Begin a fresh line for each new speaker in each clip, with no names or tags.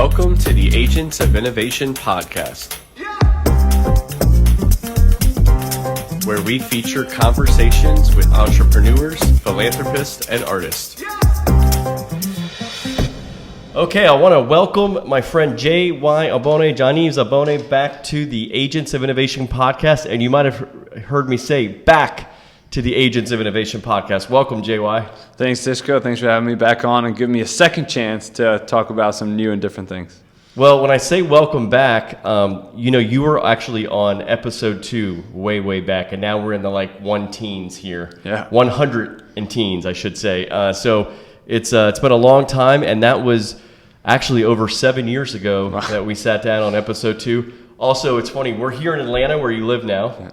Welcome to the Agents of Innovation podcast, where we feature conversations with entrepreneurs, philanthropists, and artists. Okay, I want to welcome my friend Jean-Yves Aubone, Jean-Yves Aubone, back to the Agents of Innovation podcast. And you might have heard me say back to the Agents of Innovation podcast. Welcome, Jean-Yves.
Thanks, Cisco. Thanks for having me back on and giving me a second chance to talk about some new and different things.
Well, when I say welcome back, you were actually on episode 2 way back, and now we're in the 100s here.
Yeah.
100 and teens, I should say. So it's been a long time, and that was actually over 7 years ago that we sat down on episode 2. Also, it's funny, we're here in Atlanta where you live now. Yeah.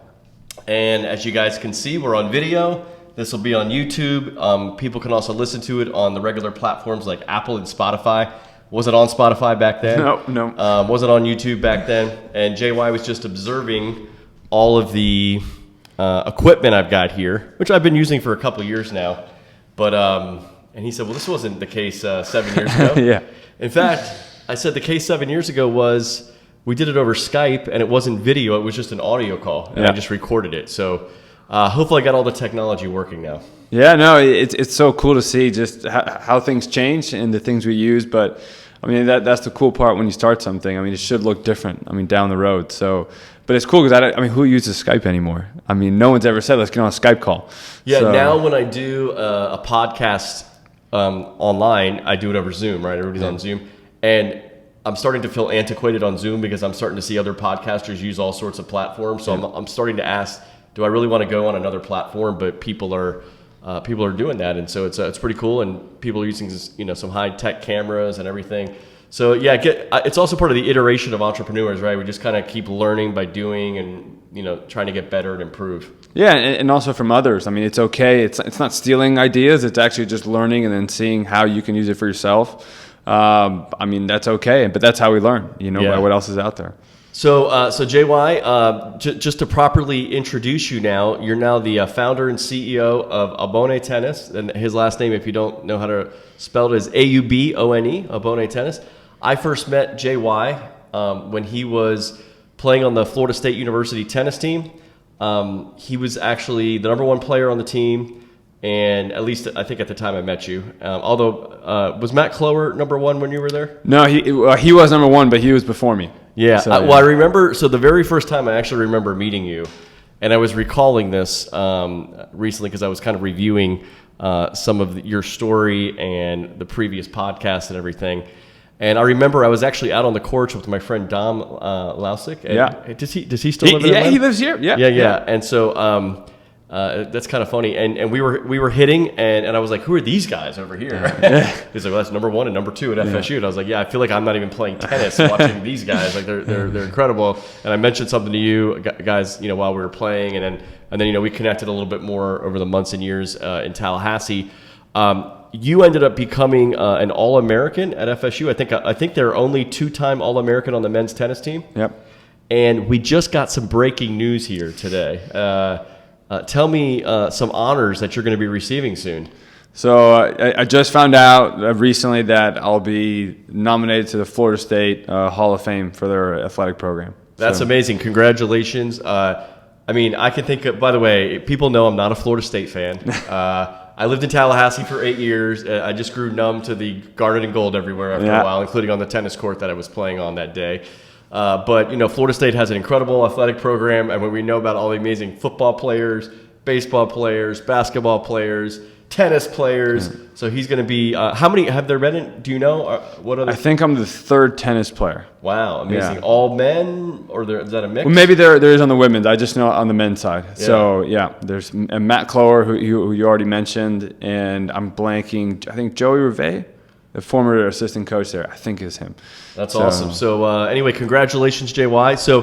And as you guys can see, we're on video. This will be on YouTube. People can also listen to it on the regular platforms like Apple and Spotify. Was it on Spotify back then?
No.
Was it on YouTube back then? And JY was just observing all of the equipment I've got here, which I've been using for a couple of years now. But and he said, well, this wasn't the case 7 years ago.
Yeah.
In fact, I said the case 7 years ago was we did it over Skype, and it wasn't video. It was just an audio call, and I just recorded it. So hopefully I got all the technology working now. Yeah,
no, it's so cool to see just how things change and the things we use. But, I mean, that's the cool part when you start something. I mean, it should look different, down the road. So, but it's cool because, who uses Skype anymore? I mean, no one's ever said, let's get on a Skype call.
Yeah, so now when I do a podcast online, I do it over Zoom, right? Everybody's on Zoom. And I'm starting to feel antiquated on Zoom because I'm starting to see other podcasters use all sorts of platforms. So I'm starting to ask, do I really want to go on another platform? But people are doing that, and so it's pretty cool. And people are using some high tech cameras and everything. So yeah, it's also part of the iteration of entrepreneurs, right? We just kind of keep learning by doing, and trying to get better and improve. Yeah,
and also from others. I mean, it's okay. It's not stealing ideas. It's actually just learning and then seeing how you can use it for yourself. That's okay, but that's how we learn, what else is out there.
So JY, just to properly introduce you now, you're now the founder and CEO of Aubone Tennis, and his last name, if you don't know how to spell it, is Aubone, Aubone Tennis. I first met JY when he was playing on the Florida State University tennis team. He was actually the number 1 player on the team. And at least I think at the time I met you. Although, was Matt Clower number 1 when you were there?
No, he was number 1, but he was before me.
Yeah. So, I remember. So the very first time I actually remember meeting you, and I was recalling this recently because I was kind of reviewing some of your story and the previous podcast and everything. And I remember I was actually out on the courts with my friend Dom Lausick.
Yeah.
Does he still live in Atlanta?
Yeah, he lives here. Yeah.
And so. That's kind of funny, and we were hitting, and I was like, who are these guys over here?
Yeah.
He's like, well, that's number 1 and number 2 at FSU. And I was like, yeah, I feel like I'm not even playing tennis watching these guys. Like they're incredible. And I mentioned something to you guys, while we were playing, and then we connected a little bit more over the months and years in Tallahassee. You ended up becoming an All-American at FSU. I think they're only 2-time All-American on the men's tennis team.
Yep.
And we just got some breaking news here today. Tell me some honors that you're going to be receiving soon.
So I just found out recently that I'll be nominated to the Florida State Hall of Fame for their athletic program.
That's amazing. Congratulations. I can think of, by the way, people know I'm not a Florida State fan. I lived in Tallahassee for 8 years. I just grew numb to the garnet and gold everywhere after a while, including on the tennis court that I was playing on that day. But Florida State has an incredible athletic program, and when we know about all the amazing football players, baseball players, basketball players, tennis players, so he's going to be. How many have there been? Do you know? What other?
I think I'm the 3rd tennis player.
Wow, amazing! Yeah. All men, or is that a mix?
Well, maybe there is on the women's. I just know on the men's side. Yeah. So there's Matt Clower, who you already mentioned, and I'm blanking. I think Joey Reve, the former assistant coach there, I think is him.
That's awesome. So anyway, congratulations, JY. So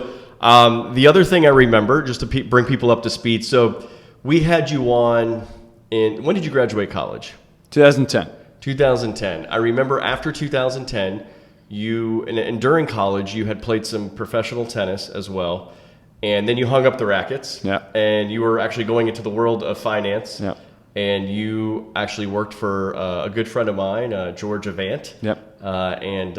the other thing I remember, just to bring people up to speed, so we had you on when did you graduate college?
2010.
2010. I remember after 2010, and during college, you had played some professional tennis as well, and then you hung up the rackets, and you were actually going into the world of finance.
Yeah.
And you actually worked for a good friend of mine, George Avant.
Yep.
And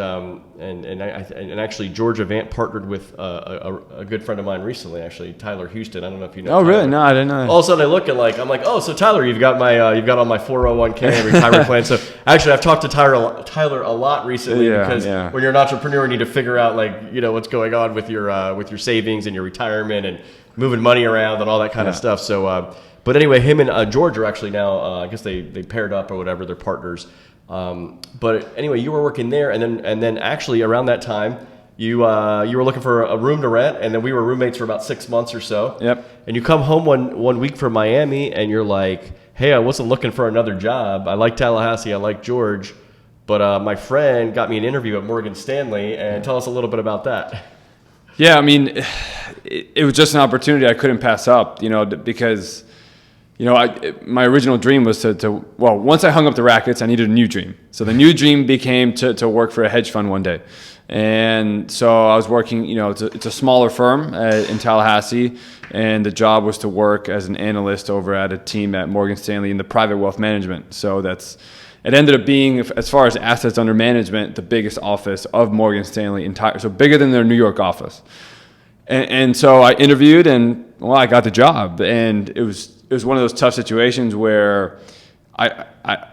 actually George Avant partnered with a good friend of mine recently, actually Tyler Houston. I don't know if you know.
Oh,
Tyler.
really? No, I didn't know.
All of a sudden I look and I'm like, oh, so Tyler, you've got all my 401k retirement plan. So actually I've talked to Tyler a lot recently because when you're an entrepreneur, you need to figure out what's going on with your savings and your retirement and moving money around and all that kind of stuff. So, but anyway, him and George are actually now, I guess they paired up or whatever. They're partners. But anyway, you were working there, and then actually around that time, you were looking for a room to rent, and then we were roommates for about 6 months or so.
Yep.
And you come home one week from Miami, and you're like, "Hey, I wasn't looking for another job. I like Tallahassee. I like George, but my friend got me an interview at Morgan Stanley." And tell us a little bit about that.
Yeah, I mean, it was just an opportunity I couldn't pass up, because. My original dream was once I hung up the rackets, I needed a new dream. So the new dream became to work for a hedge fund one day. And so I was working, it's a smaller firm in Tallahassee, and the job was to work as an analyst over at a team at Morgan Stanley in the private wealth management. So it ended up being, as far as assets under management, the biggest office of Morgan Stanley, so bigger than their New York office. And so I interviewed, and I got the job. And it was one of those tough situations where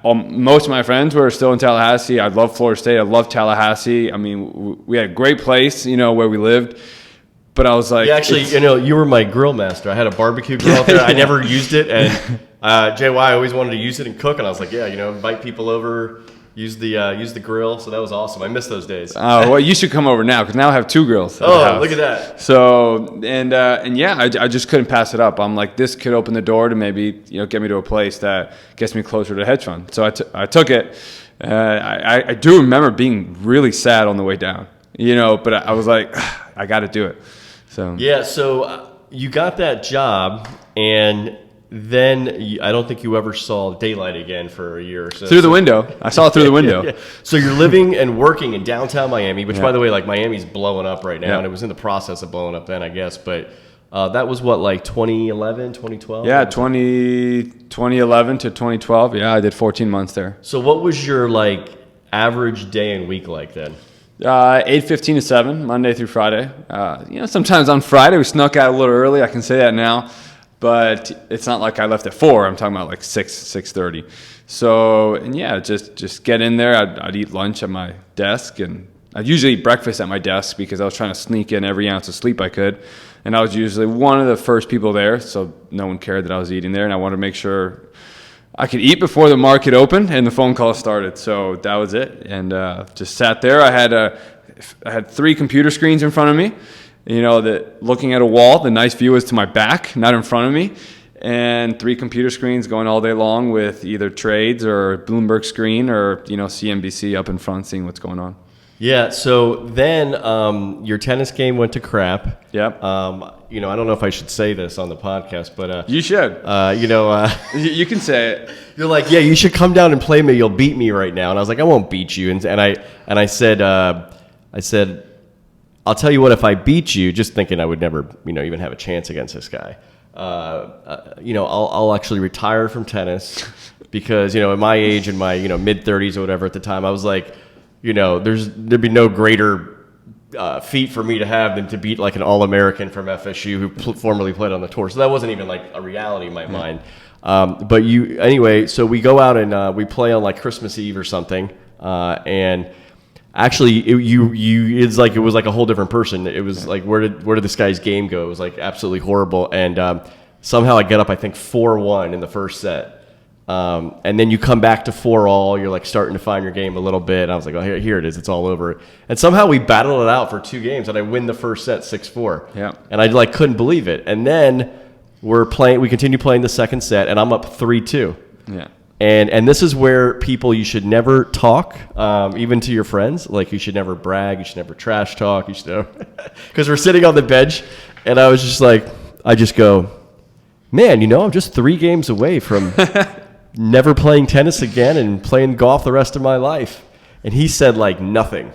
most of my friends were still in Tallahassee. I love Florida State. I love Tallahassee. I mean, we had a great place, where we lived. But I was like,
yeah, actually, you were my grill master. I had a barbecue grill out there. I never used it, and JY always wanted to use it and cook. And I was like, invite people over. Use the grill, so that was awesome. I miss those days.
Oh, well, you should come over now because now I have 2 grills.
Oh, look at that.
So I just couldn't pass it up. I'm like, this could open the door to maybe get me to a place that gets me closer to a hedge fund. So I took it. I do remember being really sad on the way down, but I was like, I got to do it. So
yeah, so you got that job and. Then I don't think you ever saw daylight again for a year or so.
Through the window. I saw it through the window.
Yeah. So you're living and working in downtown Miami, which, by the way, Miami's blowing up right now, and it was in the process of blowing up then, I guess. But that was 2011, 2012?
Yeah, 2011 to 2012. Yeah, I did 14 months there.
So what was your, average day and week like then?
8:15 to 7, Monday through Friday. Sometimes on Friday we snuck out a little early. I can say that now. But it's not like I left at 4. I'm talking about 6:30. So, and just get in there. I'd eat lunch at my desk, and I'd usually eat breakfast at my desk because I was trying to sneak in every ounce of sleep I could. And I was usually one of the first people there, so no one cared that I was eating there. And I wanted to make sure I could eat before the market opened and the phone call started. So that was it. And just sat there. I had 3 computer screens in front of me. Looking at a wall, the nice view is to my back, not in front of me, and 3 computer screens going all day long with either trades or Bloomberg screen or, CNBC up in front seeing what's going on. Yeah,
so then your tennis game went to crap.
Yep.
I don't know if I should say this on the podcast, but...
you should. You can say it.
You're like, yeah, you should come down and play me. You'll beat me right now. And I was like, I won't beat you. And I said... I'll tell you what, if I beat you, just thinking I would never, even have a chance against this guy, I'll actually retire from tennis because, at my age, in my, mid-30s or whatever at the time, I was like, there'd be no greater feat for me to have than to beat an All-American from FSU who formerly played on the tour. So that wasn't even a reality in my mind. But anyway, so we go out and we play on Christmas Eve or something, and... Actually, it was like a whole different person. It was where did this guy's game go? It was absolutely horrible. And somehow I get up, I think 4-1 in the first set. And then you come back to 4-all. You're starting to find your game a little bit. And I was like, oh, here it is. It's all over. And somehow we battled it out for 2 games, and I win the first set 6-4.
Yeah.
And I couldn't believe it. And then we continue playing the second set, and I'm up 3-2.
Yeah.
And this is where you should never talk, even to your friends. You should never brag. You should never trash talk. You should never, because we're sitting on the bench, and I was just I just go, man, I'm just 3 games away from never playing tennis again and playing golf the rest of my life. And he said nothing.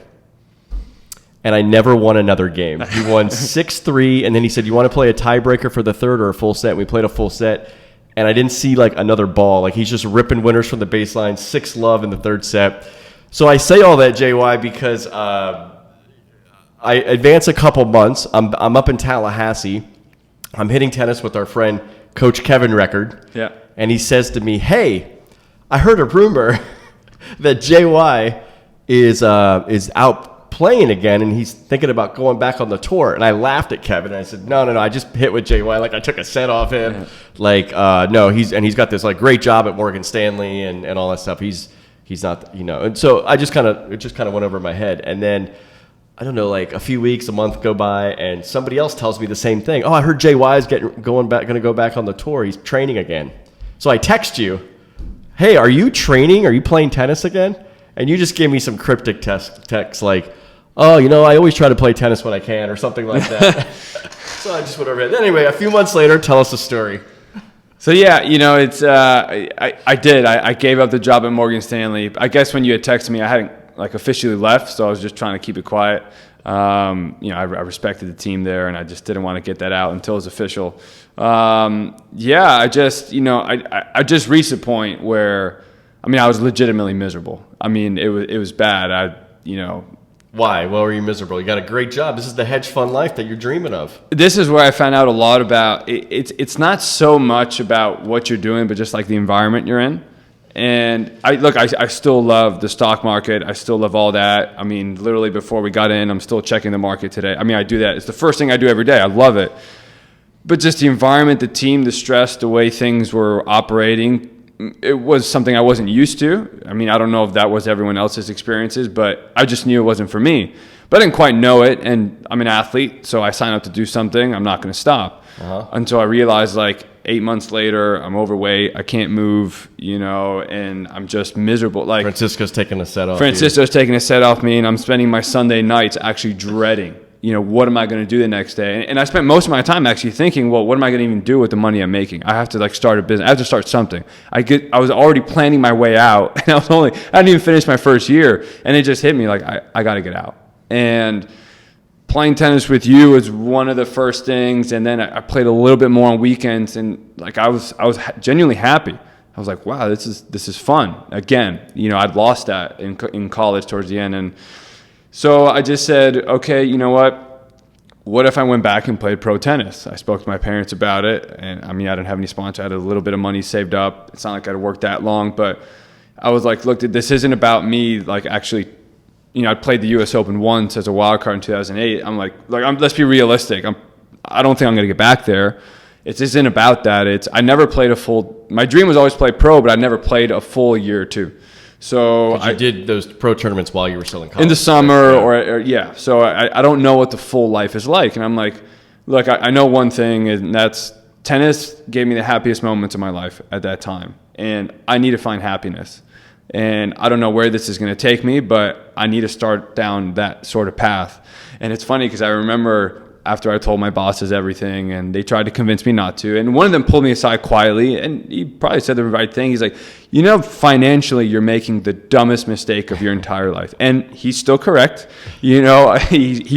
And I never won another game. He won 6-3, and then he said, you want to play a tiebreaker for the third or a full set? And we played a full set. And I didn't see another ball. He's just ripping winners from the baseline, 6-love in the third set. So I say all that, JY, because I advance a couple months. I'm up in Tallahassee. I'm hitting tennis with our friend Coach Kevin Record.
Yeah.
And he says to me, "Hey, I heard a rumor that JY is out playing again, and he's thinking about going back on the tour." And I laughed at Kevin. And I said, "No, I just hit with JY. Like I took a set off him. Yeah. Like no, he's got this like great job at Morgan Stanley and all that stuff. He's not, you know." And so it just kind of went over my head. And then I don't know, like a few weeks, a month go by, and somebody else tells me the same thing. "Oh, I heard JY is going to go back on the tour. He's training again." So I text you, "Hey, are you training? Are you playing tennis again?" And you just gave me some cryptic text like, "Oh, I always try to play tennis when I can," or something like that. So I just went over it. Anyway, a few months later, tell us the story.
So yeah, it's I gave up the job at Morgan Stanley. I guess when you had texted me, I hadn't like officially left, so I was just trying to keep it quiet. I respected the team there, and I just didn't want to get that out until it was official. I just reached a point where, I was legitimately miserable. It was bad.
Why? Why were you miserable? You got a great job. This is the hedge fund life that you're dreaming of.
This is where I found out a lot about it's not so much about what you're doing, but just like the environment you're in. And I still love the stock market. I still love all that. Literally before we got in, I'm still checking the market today. I do that. It's the first thing I do every day. I love it. But just the environment, the team, the stress, the way things were operating, it was something I wasn't used to. I don't know if that was everyone else's experiences, but I just knew it wasn't for me. But I didn't quite know it, and I'm an athlete, so I signed up to do something. I'm not going to stop. Until I realized, 8 months later, I'm overweight, I can't move, and I'm just miserable.
Francisco's taking a set off.
Taking a set off me, and I'm spending my Sunday nights actually dreading, what am I going to do the next day? And I spent most of my time actually thinking, well, what am I going to even do with the money I'm making? I have to start a business. I have to start something. I was already planning my way out, and I hadn't even finished my first year, and it just hit me I got to get out. And playing tennis with you was one of the first things, and then I played a little bit more on weekends, and I was genuinely happy. I was like, wow, this is fun. Again, I'd lost that in college towards the end, and so I just said, okay, you know what? What if I went back and played pro tennis? I spoke to my parents about it, and I didn't have any sponsor. I had a little bit of money saved up. It's not like I'd worked that long, but I was like, look, this isn't about me actually. I played the U.S. Open once as a wild card in 2008. I'm like, let's be realistic. I don't think I'm going to get back there. It isn't about that. I never played my dream was always play pro, but I never played a full year or two. So
I did those pro tournaments while you were still in college.
In the summer, or So I don't know what the full life is like. And I'm like, look, I know one thing, and that's tennis gave me the happiest moments of my life at that time. And I need to find happiness. And I don't know where this is going to take me, but I need to start down that sort of path. And it's funny because I remember after I told my bosses everything, and they tried to convince me not to. And one of them pulled me aside quietly, and he probably said the right thing. He's like, financially, you're making the dumbest mistake of your entire life. And he's still correct. He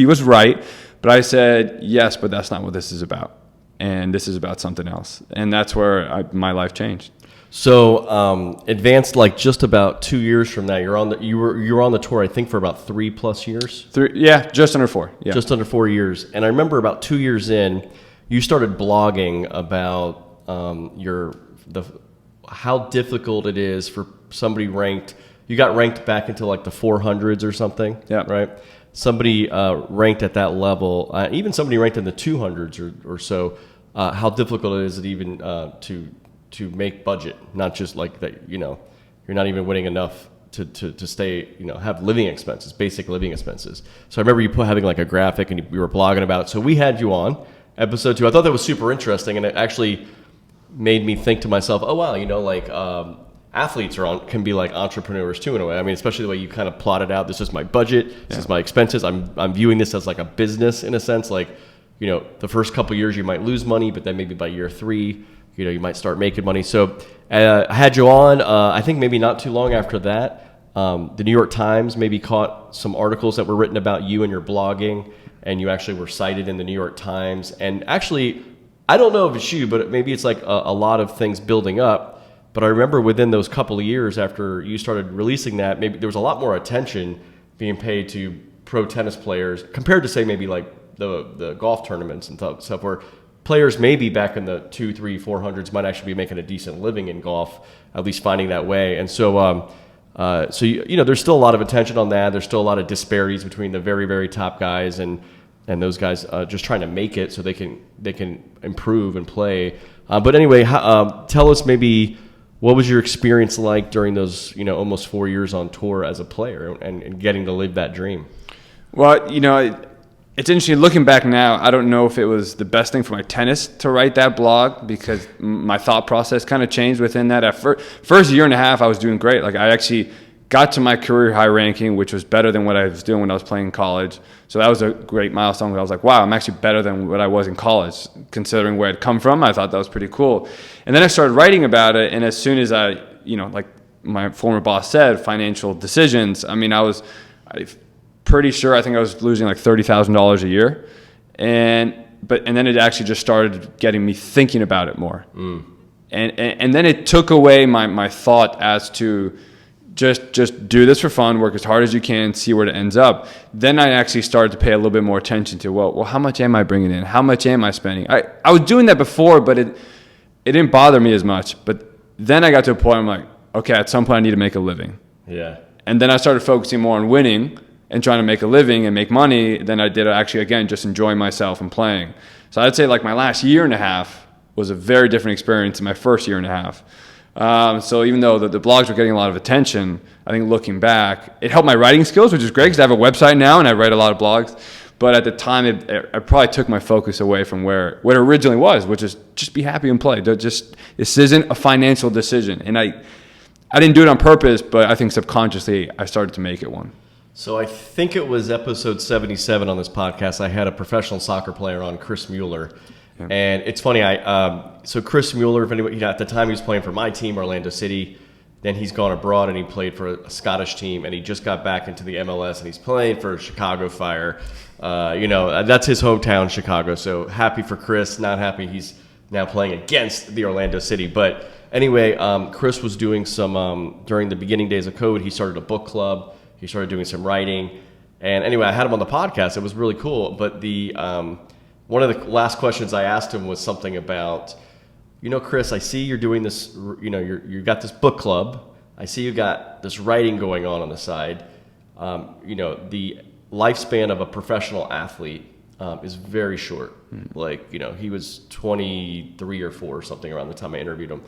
was right. But I said, yes, but that's not what this is about. And this is about something else. And that's where my life changed.
So advanced just about 2 years from now, you were on the tour, I think, for about 3+ years.
Just under 4. Yeah,
just under 4 years. And I remember about 2 years in, you started blogging about how difficult it is for somebody ranked. You got ranked back into the 400s or something.
Yeah,
right. Somebody ranked at that level, even somebody ranked in the 200s or so. How difficult it is even to make budget, not just that, you're not even winning enough to stay, have living expenses, basic living expenses. So I remember you having a graphic, and we were blogging about it. So we had you on episode 2. I thought that was super interesting, and it actually made me think to myself, oh wow, athletes can be like entrepreneurs too in a way. Especially the way you kind of plotted out, this is my budget, this is my expenses. I'm viewing this as a business in a sense. The first couple of years you might lose money, but then maybe by year 3, you might start making money. So I had you on, I think maybe not too long after that. The New York Times maybe caught some articles that were written about you and your blogging, and you actually were cited in the New York Times. And actually, I don't know if it's you, but maybe it's a lot of things building up. But I remember within those couple of years after you started releasing that, maybe there was a lot more attention being paid to pro tennis players compared to say maybe like the golf tournaments and stuff where players maybe back in the 2, 3, 400s might actually be making a decent living in golf, at least finding that way. And so, there's still a lot of attention on that. There's still a lot of disparities between the very, very top guys and those guys just trying to make it so they can improve and play. But anyway, tell us maybe what was your experience like during those almost 4 years on tour as a player and getting to live that dream?
Well, it's interesting looking back now. I don't know if it was the best thing for my tennis to write that blog because my thought process kind of changed within that. At first year and a half, I was doing great. Like I actually got to my career high ranking, which was better than what I was doing when I was playing in college. So that was a great milestone. I was like, wow, I'm actually better than what I was in college, considering where I'd come from. I thought that was pretty cool. And then I started writing about it. And as soon as I, like my former boss said, financial decisions, I was pretty sure I think I was losing like $30,000 a year. And then it actually just started getting me thinking about it more. And then it took away my thought as to just do this for fun, work as hard as you can, see where it ends up. Then I actually started to pay a little bit more attention to, well, how much am I bringing in? How much am I spending? I was doing that before, but it didn't bother me as much. But then I got to a point I'm like, okay, at some point I need to make a living.
Yeah.
And then I started focusing more on winning and trying to make a living and make money than I did actually, again, just enjoying myself and playing. So I'd say like my last year and a half was a very different experience than my first year and a half. So even though the blogs were getting a lot of attention, I think looking back, it helped my writing skills, which is great because I have a website now and I write a lot of blogs. But at the time, it probably took my focus away from where it originally was, which is just be happy and play. This isn't a financial decision. And I didn't do it on purpose, but I think subconsciously I started to make it one.
So I think it was episode 77 on this podcast. I had a professional soccer player on, Chris Mueller. Yeah. And it's funny, so Chris Mueller, if anybody, at the time he was playing for my team, Orlando City. Then he's gone abroad and he played for a Scottish team, and he just got back into the MLS and he's playing for Chicago Fire. That's his hometown, Chicago. So happy for Chris, not happy he's now playing against the Orlando City. But anyway, Chris was doing some, during the beginning days of COVID, he started a book club. He started doing some writing. And anyway, I had him on the podcast. It was really cool. But one of the last questions I asked him was something about, Chris, I see you're doing this, you got this book club. I see you got this writing going on the side. The lifespan of a professional athlete is very short. Like, he was 23 or 4 or something around the time I interviewed him.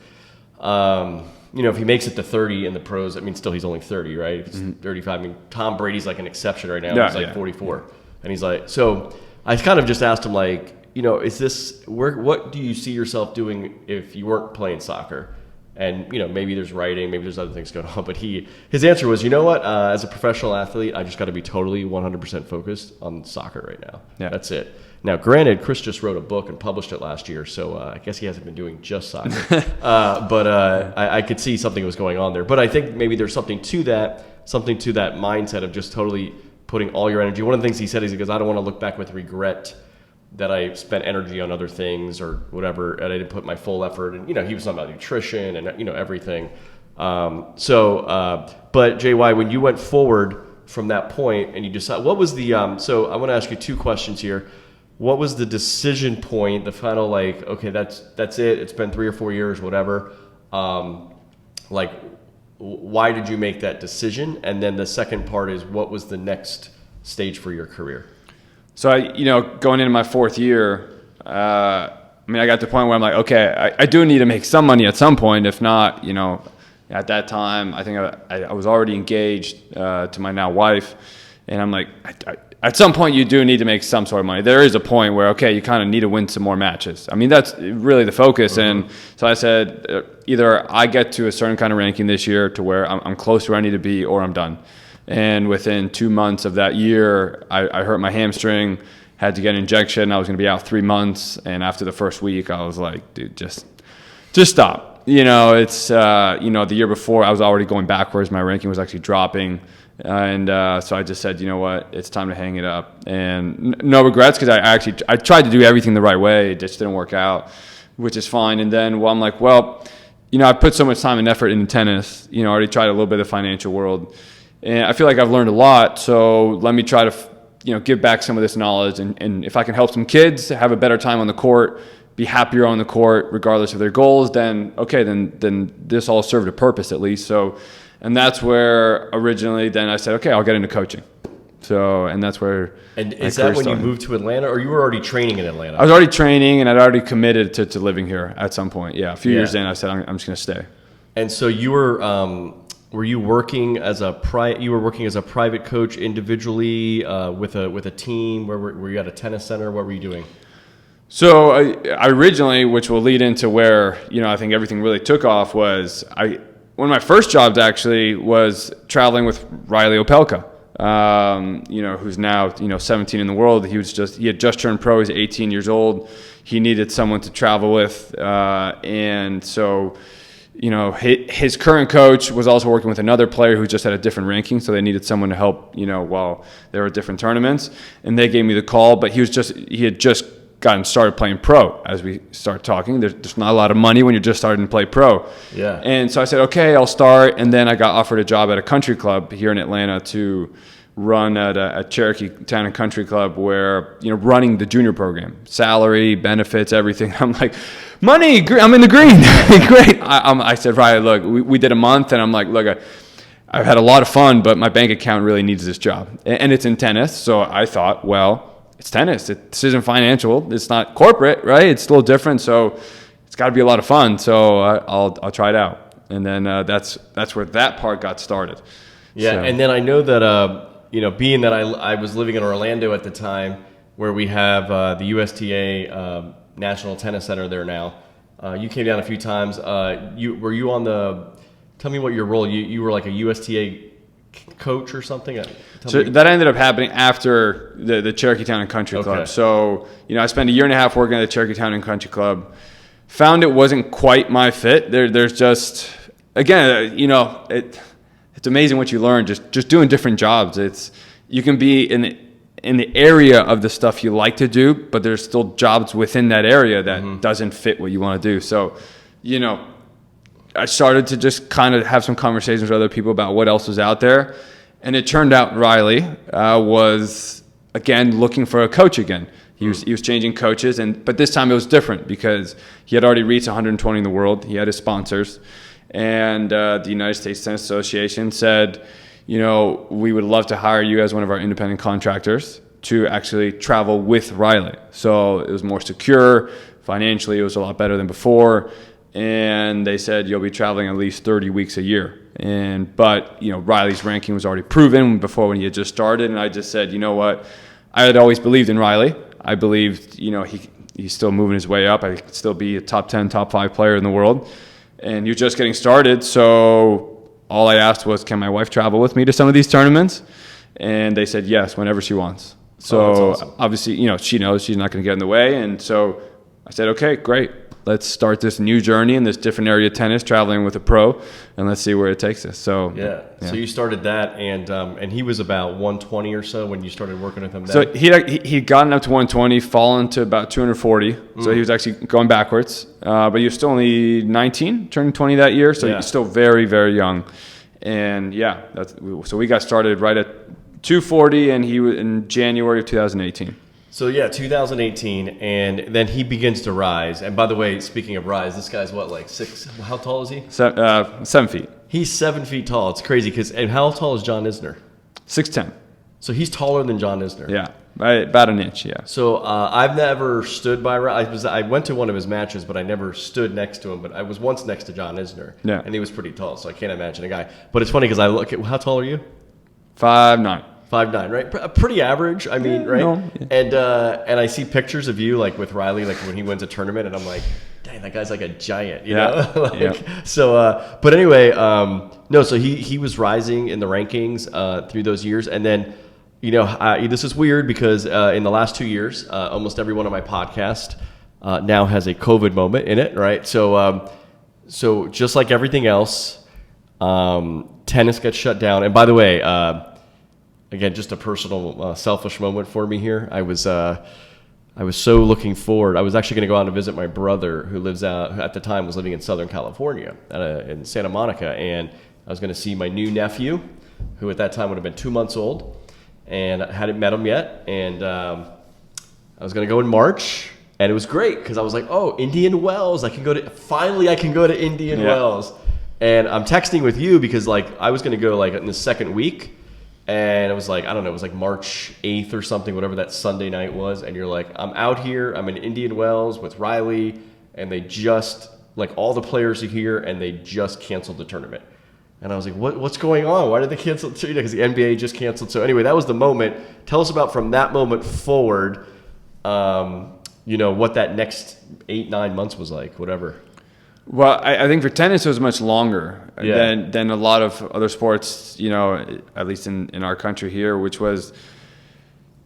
If he makes it to 30 in the pros, still he's only 30, right? If it's 35, Tom Brady's like an exception right now. Yeah, he's like 44. And he's like, so I kind of just asked him like, is this, what do you see yourself doing if you weren't playing soccer? And, maybe there's writing, maybe there's other things going on. But his answer was, as a professional athlete, I just got to be totally 100% focused on soccer right now. Yeah. That's it. Now, granted, Chris just wrote a book and published it last year, so I guess he hasn't been doing just soccer. But I could see something was going on there. But I think maybe there's something to that mindset of just totally putting all your energy. One of the things he said is, he goes, I don't want to look back with regret that I spent energy on other things or whatever, and I didn't put my full effort. And, he was talking about nutrition and, everything. But JY, when you went forward from that point and you decided, what was the, so I want to ask you 2 questions here. What was the decision point, the final, like, okay, that's it. It's been 3 or 4 years, whatever. Why did you make that decision? And then the second part is, what was the next stage for your career?
So going into my 4th year, I got to the point where I'm like, okay, I do need to make some money at some point. If not, at that time, I think I was already engaged to my now wife. And I'm like, at some point you do need to make some sort of money. There is a point where, okay, you kind of need to win some more matches. That's really the focus. Mm-hmm. And so I said, either I get to a certain kind of ranking this year to where I'm close to where I need to be, or I'm done. And within 2 months of that year, I hurt my hamstring, had to get an injection. I was going to be out 3 months. And after the first week, I was like, dude, just stop. It's, the year before I was already going backwards. My ranking was actually dropping. And so I just said, you know what, it's time to hang it up. And no regrets, because I tried to do everything the right way. It just didn't work out, which is fine. And then I'm like, well, I put so much time and effort into tennis. I already tried a little bit of the financial world, and I feel like I've learned a lot. So let me try to, give back some of this knowledge. And if I can help some kids have a better time on the court, be happier on the court, regardless of their goals, then okay, then this all served a purpose at least. So, and that's where originally then I said, okay, I'll get into coaching. So, and that's where.
And is that when you moved to Atlanta, or you were already training in Atlanta?
I was already training, and I'd already committed to living here at some point. Yeah, a few years in, I said I'm just going to stay.
And so you were you working as a private coach individually with a team? Were you at a tennis center? What were you doing?
So I originally, which will lead into where I think everything really took off, was one of my first jobs actually was traveling with Reilly Opelka. Who's now 17 in the world. He had just turned pro. He's 18 years old. He needed someone to travel with, and so his current coach was also working with another player who just had a different ranking, so they needed someone to help while there were different tournaments. And they gave me the call, but he had just gotten started playing pro. As we start talking, there's not a lot of money when you're just starting to play pro.
Yeah.
And so I said, okay, I'll start. And then I got offered a job at a country club here in Atlanta to run at a Cherokee Town and Country Club, where running the junior program, salary, benefits, everything. I'm like, money, I'm in the green. Great. I said, right, look, we did a month, and I'm like, look, I've had a lot of fun, but my bank account really needs this job, and it's in tennis. So I thought, well, it's tennis. This isn't financial. It's not corporate, right? It's a little different. So it's got to be a lot of fun. So I'll try it out. And then that's where that part got started.
Yeah,
so.
And then I know that being that I was living in Orlando at the time, where we have the USTA National Tennis Center there now. You came down a few times. Were you on the? Tell me what your role. You were like a USTA coach or something?
So that ended up happening after the Cherokee Town and Country Club.
Okay.
So, I spent a year and a half working at the Cherokee Town and Country Club. Found it wasn't quite my fit. There's just, again, it's amazing what you learn just doing different jobs. You can be in the area of the stuff you like to do, but there's still jobs within that area that doesn't fit what you want to do. So, I started to just kind of have some conversations with other people about what else was out there. And it turned out Reilly was, again, looking for a coach again. He was changing coaches, but this time it was different because he had already reached 120 in the world. He had his sponsors. And the United States Tennis Association said, we would love to hire you as one of our independent contractors to actually travel with Reilly. So it was more secure. Financially, it was a lot better than before. And they said, you'll be traveling at least 30 weeks a year. But Reilly's ranking was already proven before when he had just started. And I just said, you know what? I had always believed in Reilly. I believed, he's still moving his way up. I could still be a top 10, top 5 player in the world. And he was just getting started. So all I asked was, can my wife travel with me to some of these tournaments? And they said yes, whenever she wants. So
that's awesome.
Obviously, she knows she's not going to get in the way. And so I said, okay, great. Let's start this new journey in this different area of tennis, traveling with a pro, and let's see where it takes us. So
yeah. So you started that, and he was about 120 or so when you started working with him. Then.
So he'd gotten up to 120, fallen to about 240. So he was actually going backwards, but he was still only 19, turning 20 that year. So he's still very, very young. And so we got started right at 240, and he was in January of 2018.
So 2018, and then he begins to rise. And by the way, speaking of rise, this guy's what, like 6? How tall is he?
7 feet.
He's 7 feet tall. It's crazy. And how tall is John Isner?
6'10".
So he's taller than John Isner.
Yeah, about an inch. Yeah.
So I've never stood by. I went to one of his matches, but I never stood next to him. But I was once next to John Isner.
Yeah.
And he was pretty tall, so I can't imagine a guy. But it's funny because I look at, how tall are you?
5'9".
5'9", right? Pretty average, I mean, right?
No, yeah.
And I see pictures of you, like, with Reilly, like, when he wins a tournament, and I'm like, dang, that guy's like a giant, you know? So, but anyway, no, so he was rising in the rankings through those years, and then, this is weird because in the last 2 years, almost every one of my podcasts now has a COVID moment in it, right? So just like everything else, tennis gets shut down. And by the way, again, just a personal, selfish moment for me here. I was I was so looking forward. I was actually going to go out and visit my brother who lives out, who at the time was living in Southern California in Santa Monica. And I was going to see my new nephew, who at that time would have been 2 months old. And I hadn't met him yet. And I was going to go in March. And it was great because I was like, oh, Indian Wells. Finally I can go to Indian Wells. And I'm texting with you because like I was going to go like in the second week. And it was like, I don't know, it was like March 8th or something, whatever that Sunday night was. And you're like, I'm out here, I'm in Indian Wells with Reilly, and they just, like all the players are here, and they just canceled the tournament. And I was like, what's going on? Why did they cancel? Because the NBA just canceled. So anyway, that was the moment. Tell us about from that moment forward, what that next 8-9 months was like, whatever.
Well, I think for tennis it was much longer than a lot of other sports, at least in our country here, which was,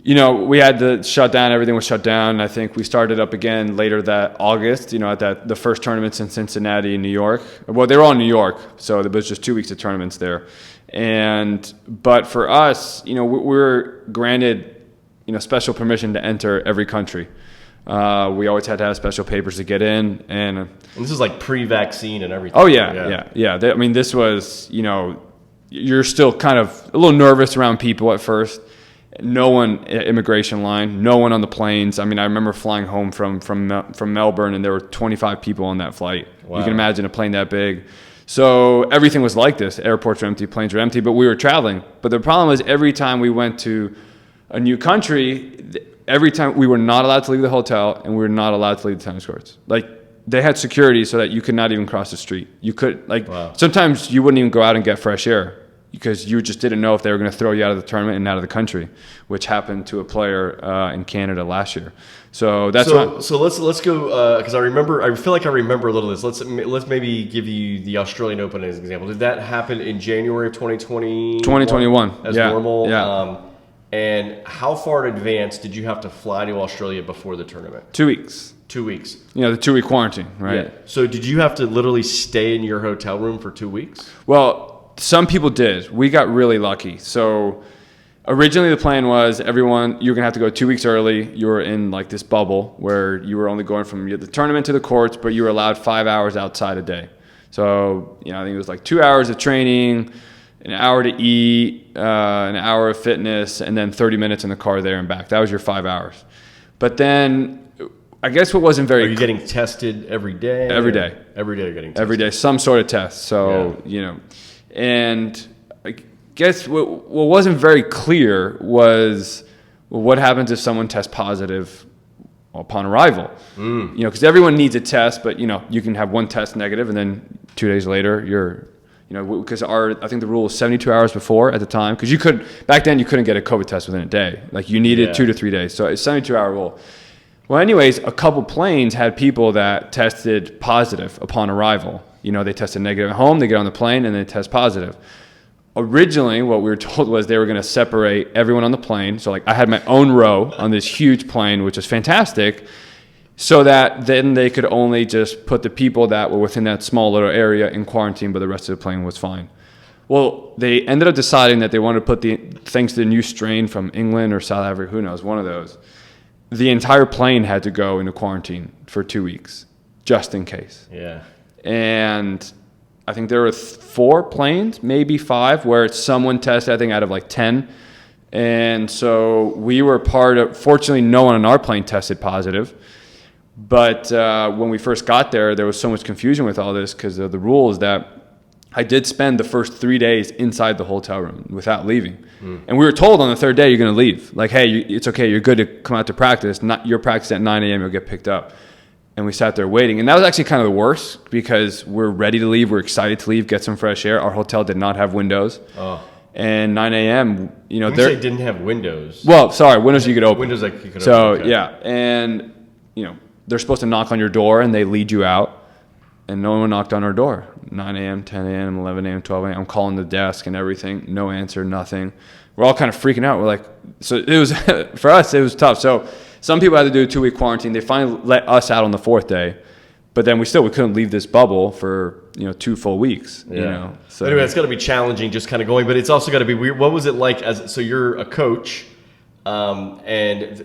we had to shut down. Everything was shut down. I think we started up again later that August, at the first tournaments in Cincinnati and New York. Well, they were all in New York, so there was just 2 weeks of tournaments there. But for us, we were granted, special permission to enter every country. We always had to have special papers to get in, and
this is like pre-vaccine and everything.
Oh yeah. This was, you're still kind of a little nervous around people at first. No one immigration line, no one on the planes. I remember flying home from Melbourne, and there were 25 people on that flight. Wow. You can imagine a plane that big. So everything was like this. Airports were empty, planes were empty, but we were traveling. But the problem was every time we went to a new country, every time we were not allowed to leave the hotel, and we were not allowed to leave the tennis courts. Like they had security so that you could not even cross the street. You could Sometimes you wouldn't even go out and get fresh air because you just didn't know if they were going to throw you out of the tournament and out of the country, which happened to a player in Canada last year. So that's
so let's go because I feel like I remember a little of this. Let's maybe give you the Australian Open as an example. Did that happen in January of 2020?
2021
as normal?
Yeah.
And how far in advance did you have to fly to Australia before the tournament?
2 weeks.
2 weeks.
The 2-week quarantine, right?
Yeah. So did you have to literally stay in your hotel room for 2 weeks?
Well, some people did. We got really lucky. So originally the plan was everyone, you're going to have to go 2 weeks early. You were in like this bubble where you were only going from the tournament to the courts, but you were allowed 5 hours outside a day. So, I think it was like 2 hours of training, an hour to eat, an hour of fitness, and then 30 minutes in the car there and back. That was your 5 hours. But then I guess what wasn't very...
Are you getting tested every day?
Every day.
Every day you're getting tested?
Every day, some sort of test. So, and I guess what wasn't very clear was what happens if someone tests positive upon arrival. Because everyone needs a test, but, you can have one test negative, and then 2 days later you're... because I think the rule was 72 hours before at the time, because back then you couldn't get a COVID test within a day. Like you needed 2 to 3 days. So it's 72-hour rule. Well, anyways, a couple planes had people that tested positive upon arrival. They tested negative at home, they get on the plane, and they test positive. Originally, what we were told was they were going to separate everyone on the plane. So like I had my own row on this huge plane, which was fantastic, so that then they could only just put the people that were within that small little area in quarantine, but the rest of the plane was fine. Well, they ended up deciding that they wanted to put thanks to the new strain from England or South Africa, who knows, one of those, the entire plane had to go into quarantine for 2 weeks, just in case.
Yeah.
And I think there were 4 planes, maybe 5, where someone tested, I think, out of like 10. And so we were fortunately, no one on our plane tested positive. But when we first got there was so much confusion with all this because of the rules that I did spend the first 3 days inside the hotel room without leaving. And we were told on the third day, you're going to leave. Like, hey, it's okay. You're good to come out to practice. Not your practice at 9 a.m. You'll get picked up. And we sat there waiting. And that was actually kind of the worst because we're ready to leave. We're excited to leave, get some fresh air. Our hotel did not have windows. Oh. And 9 a.m.,
they didn't have windows.
Well, sorry, windows you could open.
Windows like you could open.
So,
okay.
Yeah. And, they're supposed to knock on your door and they lead you out. And no one knocked on our door. 9 a.m., 10 a.m., 11 a.m., 12 a.m. I'm calling the desk and everything. No answer, nothing. We're all kind of freaking out. We're like, so it was, for us, it was tough. So some people had to do a 2-week quarantine. They finally let us out on the 4th day. But then we couldn't leave this bubble for, 2 full weeks.
Yeah.
So
anyway, it's got to be challenging just kind of going. But it's also got to be weird. What was it like so you're a coach. And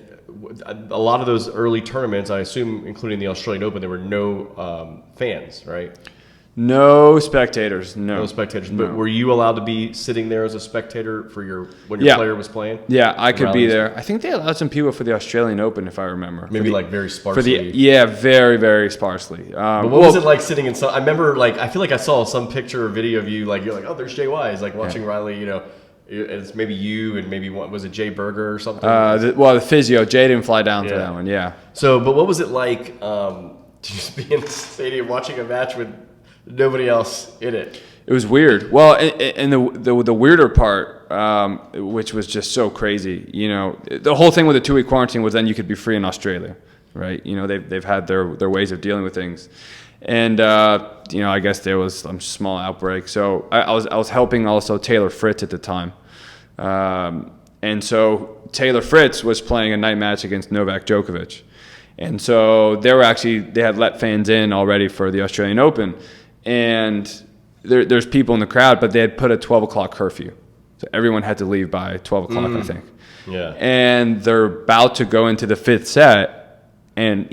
a lot of those early tournaments, I assume, including the Australian Open, there were no fans, right?
No spectators. No
spectators.
No.
But were you allowed to be sitting there as a spectator for when your player was playing?
Yeah, I could be there. I think they allowed some people for the Australian Open, if I remember.
Maybe like very sparsely.
Very, very sparsely.
But what was it like sitting in some? I remember, I feel like I saw some picture or video of you, you're like, oh, there's JY. He's like watching Reilly, it's maybe you and maybe was it Jay Berger or something?
The physio, Jay didn't fly down for that one. Yeah.
So, but what was it like to just be in the stadium watching a match with nobody else in it?
It was weird. Well, and the weirder part, which was just so crazy, the whole thing with the 2-week quarantine was then you could be free in Australia, right? They've had their ways of dealing with things, and I guess there was some small outbreak. So I was helping also Taylor Fritz at the time, and so Taylor Fritz was playing a night match against Novak Djokovic, and so they had let fans in already for the Australian Open. And there's people in the crowd, but they had put a 12 o'clock curfew. So everyone had to leave by 12 o'clock, I think.
Yeah.
And they're about to go into the 5th set. And,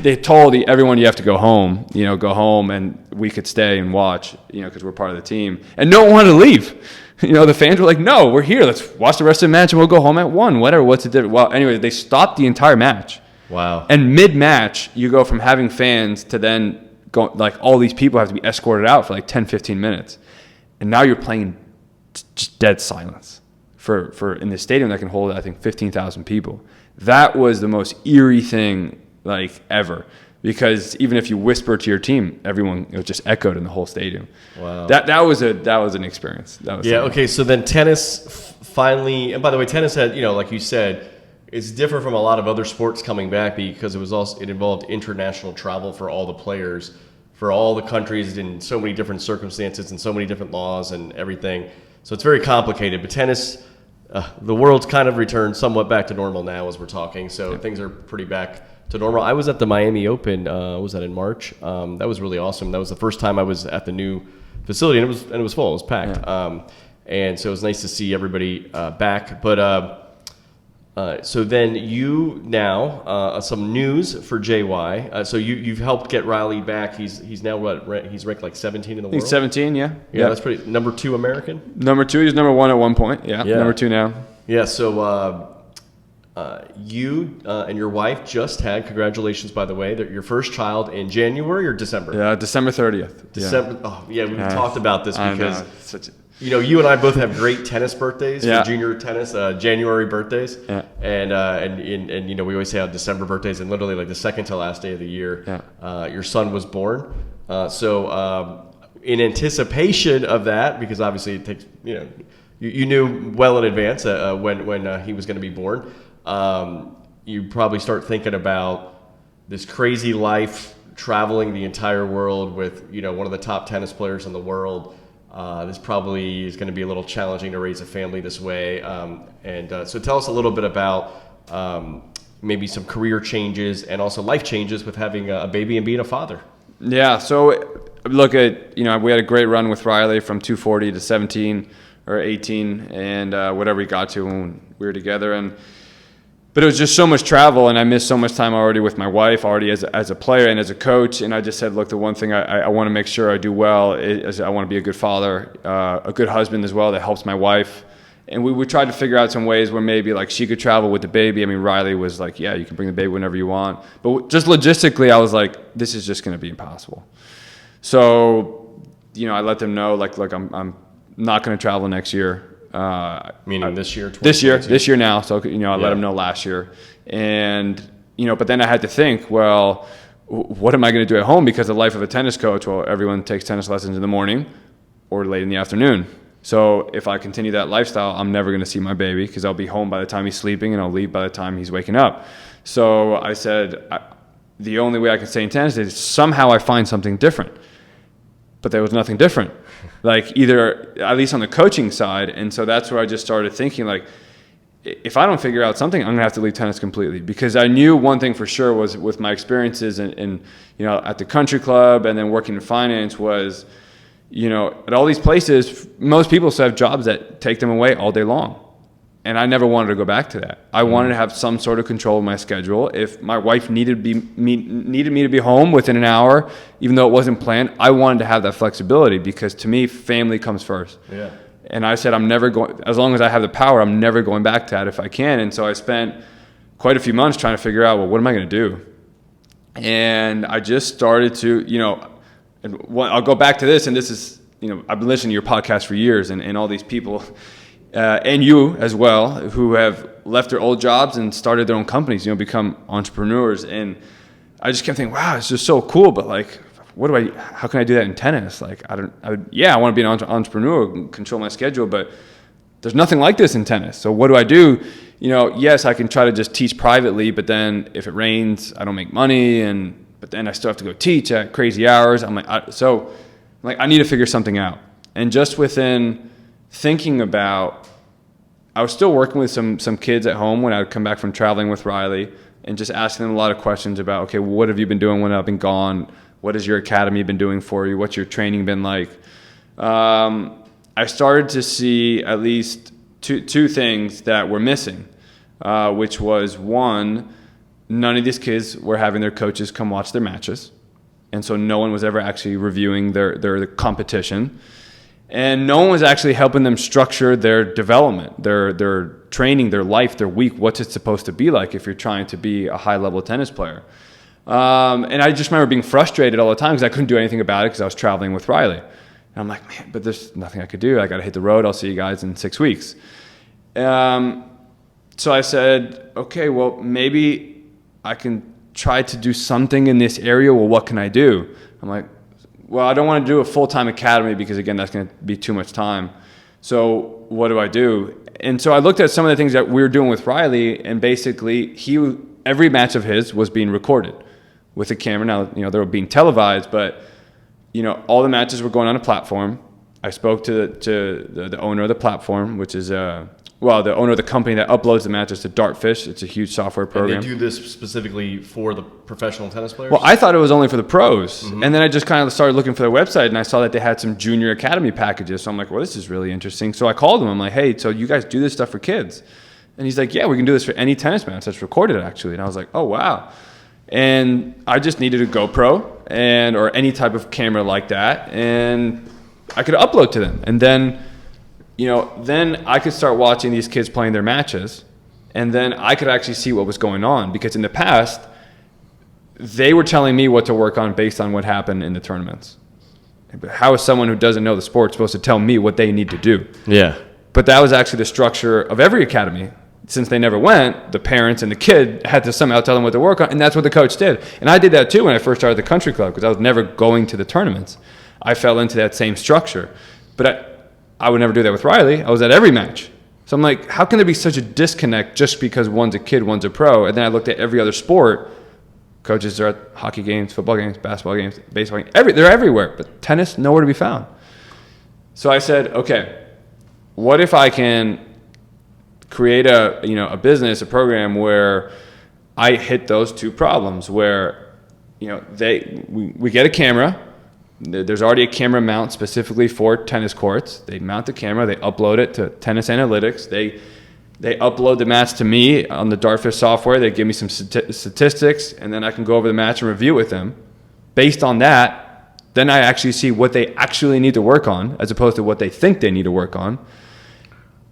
they told everyone you have to go home, and we could stay and watch, because we're part of the team. And no one wanted to leave. The fans were like, no, we're here. Let's watch the rest of the match and we'll go home at 1. Whatever, what's the difference? Well, anyway, they stopped the entire match.
Wow.
And mid-match, you go from having fans to then all these people have to be escorted out for 10, 15 minutes. And now you're playing just dead silence for in the stadium that can hold, I think, 15,000 people. That was the most eerie thing ever, because even if you whisper to your team, it was just echoed in the whole stadium.
Wow.
That was an experience.
Okay. So then tennis finally, and by the way, tennis had, like you said, it's different from a lot of other sports coming back because it involved international travel for all the players, for all the countries in so many different circumstances and so many different laws and everything. So it's very complicated. But tennis, the world's kind of returned somewhat back to normal now as we're talking. So things are pretty back to normal. I was at the Miami Open. Was that in March? That was really awesome. That was the first time I was at the new facility, and it was full. It was packed. Yeah. And so it was nice to see everybody back. But so then you now some news for JY. So you've helped get Reilly back. He's now he's ranked 17 in the world.
He's 17, yeah.
Yeah, that's pretty. Number 2 American.
Number 2. He's number 1 at one point. Yeah. Number 2 now.
Yeah. So you and your wife just had, congratulations by the way, your first child in January or December.
Yeah, December 30th.
December. Yeah. Oh yeah, we've talked about this because. You and I both have great tennis birthdays for junior tennis, January birthdays, and we always say on December birthdays, and literally the second to last day of the year, your son was born. So in anticipation of that, because obviously it takes, you knew well in advance when he was going to be born, you probably start thinking about this crazy life, traveling the entire world with one of the top tennis players in the world. This probably is going to be a little challenging to raise a family this way. So tell us a little bit about maybe some career changes and also life changes with having a baby and being a father. Yeah,
so look at, we had a great run with Reilly from 240 to 17 or 18 and whatever we got to when we were together. But it was just so much travel, and I missed so much time already with my wife, already as a player and as a coach. And I just said, look, the one thing I want to make sure I do well is I want to be a good father, a good husband as well that helps my wife. And we tried to figure out some ways where maybe she could travel with the baby. I mean, Reilly was like, yeah, you can bring the baby whenever you want. But just logistically, I was like, this is just going to be impossible. So, I let them know, look, I'm not going to travel next year.
Meaning this year?
This year now. So, I let him know last year. And, but then I had to think, well, what am I going to do at home? Because the life of a tennis coach, well, everyone takes tennis lessons in the morning or late in the afternoon. So if I continue that lifestyle, I'm never going to see my baby because I'll be home by the time he's sleeping and I'll leave by the time he's waking up. So I said, the only way I can stay in tennis is somehow I find something different. But there was nothing different. Either, at least on the coaching side. And so that's where I just started thinking, if I don't figure out something, I'm going to have to leave tennis completely. Because I knew one thing for sure was with my experiences in at the country club and then working in finance was, at all these places, most people still have jobs that take them away all day long. And I never wanted to go back to that. I wanted to have some sort of control of my schedule. If my wife needed me to be home within an hour, even though it wasn't planned, I wanted to have that flexibility, because to me, family comes first.
Yeah.
And I said, I'm never going, as long as I have the power, I'm never going back to that if I can. And so I spent quite a few months trying to figure out, well, what am I going to do? And I just started to, and I'll go back to this, and this is, I've been listening to your podcast for years, and all these people, and you as well, who have left their old jobs and started their own companies, become entrepreneurs. And I just kept thinking, wow, it's just so cool. But like, how can I do that in tennis? Like, I want to be an entrepreneur, control my schedule, but there's nothing like this in tennis. So what do I do? Yes, I can try to just teach privately, but then if it rains, I don't make money. But then I still have to go teach at crazy hours. I'm like, I need to figure something out. And just within thinking about, I was still working with some kids at home when I would come back from traveling with Reilly, and just asking them a lot of questions about, okay, well, what have you been doing when I've been gone? What has your academy been doing for you? What's your training been like? I started to see at least two things that were missing, which was, one, none of these kids were having their coaches come watch their matches. And so no one was ever actually reviewing their competition. And no one was actually helping them structure their development, their training, their life, their week. What's it supposed to be like if you're trying to be a high-level tennis player? And I just remember being frustrated all the time because I couldn't do anything about it because I was traveling with Reilly. And I'm like, man, but there's nothing I could do. I got to hit the road. I'll see you guys in 6 weeks. So I said, okay, well, maybe I can try to do something in this area. Well, what can I do? I'm like, well, I don't want to do a full-time academy because, again, that's going to be too much time. So what do I do? And so I looked at some of the things that we were doing with Reilly, and basically every match of his was being recorded with a camera. Now, they were being televised, but, all the matches were going on a platform. I spoke to the owner of the platform, which is the owner of the company that uploads the matches to Dartfish. It's a huge software program.
And they do this specifically for the professional tennis players?
Well, I thought it was only for the pros. Mm-hmm. And then I just kind of started looking for their website, and I saw that they had some junior academy packages. So I'm like, well, this is really interesting. So I called him. I'm like, hey, so you guys do this stuff for kids? And he's like, yeah, we can do this for any tennis match that's recorded, actually. And I was like, oh, wow. And I just needed a GoPro or any type of camera like that, and I could upload to them. And then then I could start watching these kids playing their matches, and then I could actually see what was going on, because in the past, they were telling me what to work on based on what happened in the tournaments. But how is someone who doesn't know the sport supposed to tell me what they need to do?
Yeah.
But that was actually the structure of every academy. Since they never went, the parents and the kid had to somehow tell them what to work on, and that's what the coach did. And I did that too when I first started the country club, because I was never going to the tournaments. I fell into that same structure. But I would never do that with Reilly. I was at every match. So I'm like, how can there be such a disconnect just because one's a kid, one's a pro? And then I looked at every other sport. Coaches are at hockey games, football games, basketball games, baseball games. They're everywhere. But tennis, nowhere to be found. So I said, okay, what if I can create a business, a program where I hit those two problems, where we get a camera. There's already a camera mount specifically for tennis courts. They mount the camera, they upload it to Tennis Analytics. They upload the match to me on the Dartfish software. They give me some statistics, and then I can go over the match and review with them. Based on that, then I actually see what they actually need to work on, as opposed to what they think they need to work on.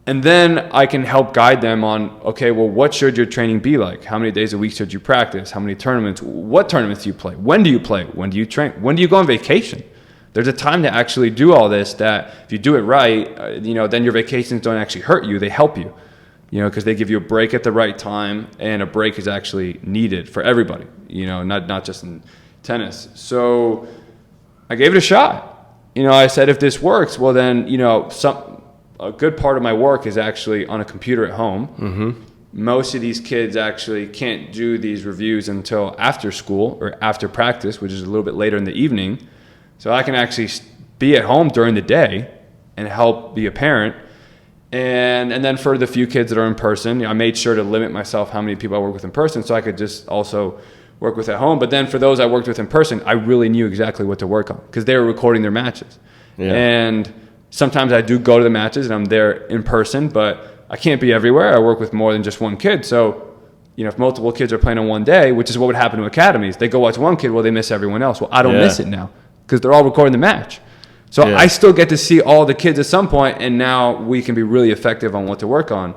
And then I can help guide them on, okay, well, what should your training be like? How many days a week should you practice? How many tournaments? What tournaments do you play? When do you play? When do you train? When do you go on vacation? There's a time to actually do all this that if you do it right, then your vacations don't actually hurt you. They help you, because they give you a break at the right time, and a break is actually needed for everybody, not just in tennis. So I gave it a shot. I said, if this works, well, then, a good part of my work is actually on a computer at home. Mm-hmm. Most of these kids actually can't do these reviews until after school or after practice, which is a little bit later in the evening. So I can actually be at home during the day and help be a parent. And then for the few kids that are in person, I made sure to limit myself how many people I work with in person, so I could just also work with at home. But then for those I worked with in person, I really knew exactly what to work on, because they were recording their matches. Yeah. And sometimes I do go to the matches and I'm there in person, but I can't be everywhere. I work with more than just one kid. So, if multiple kids are playing on one day, which is what would happen to academies, they go watch one kid, well, they miss everyone else. Well, I don't miss it now because they're all recording the match. So I still get to see all the kids at some point, and now we can be really effective on what to work on.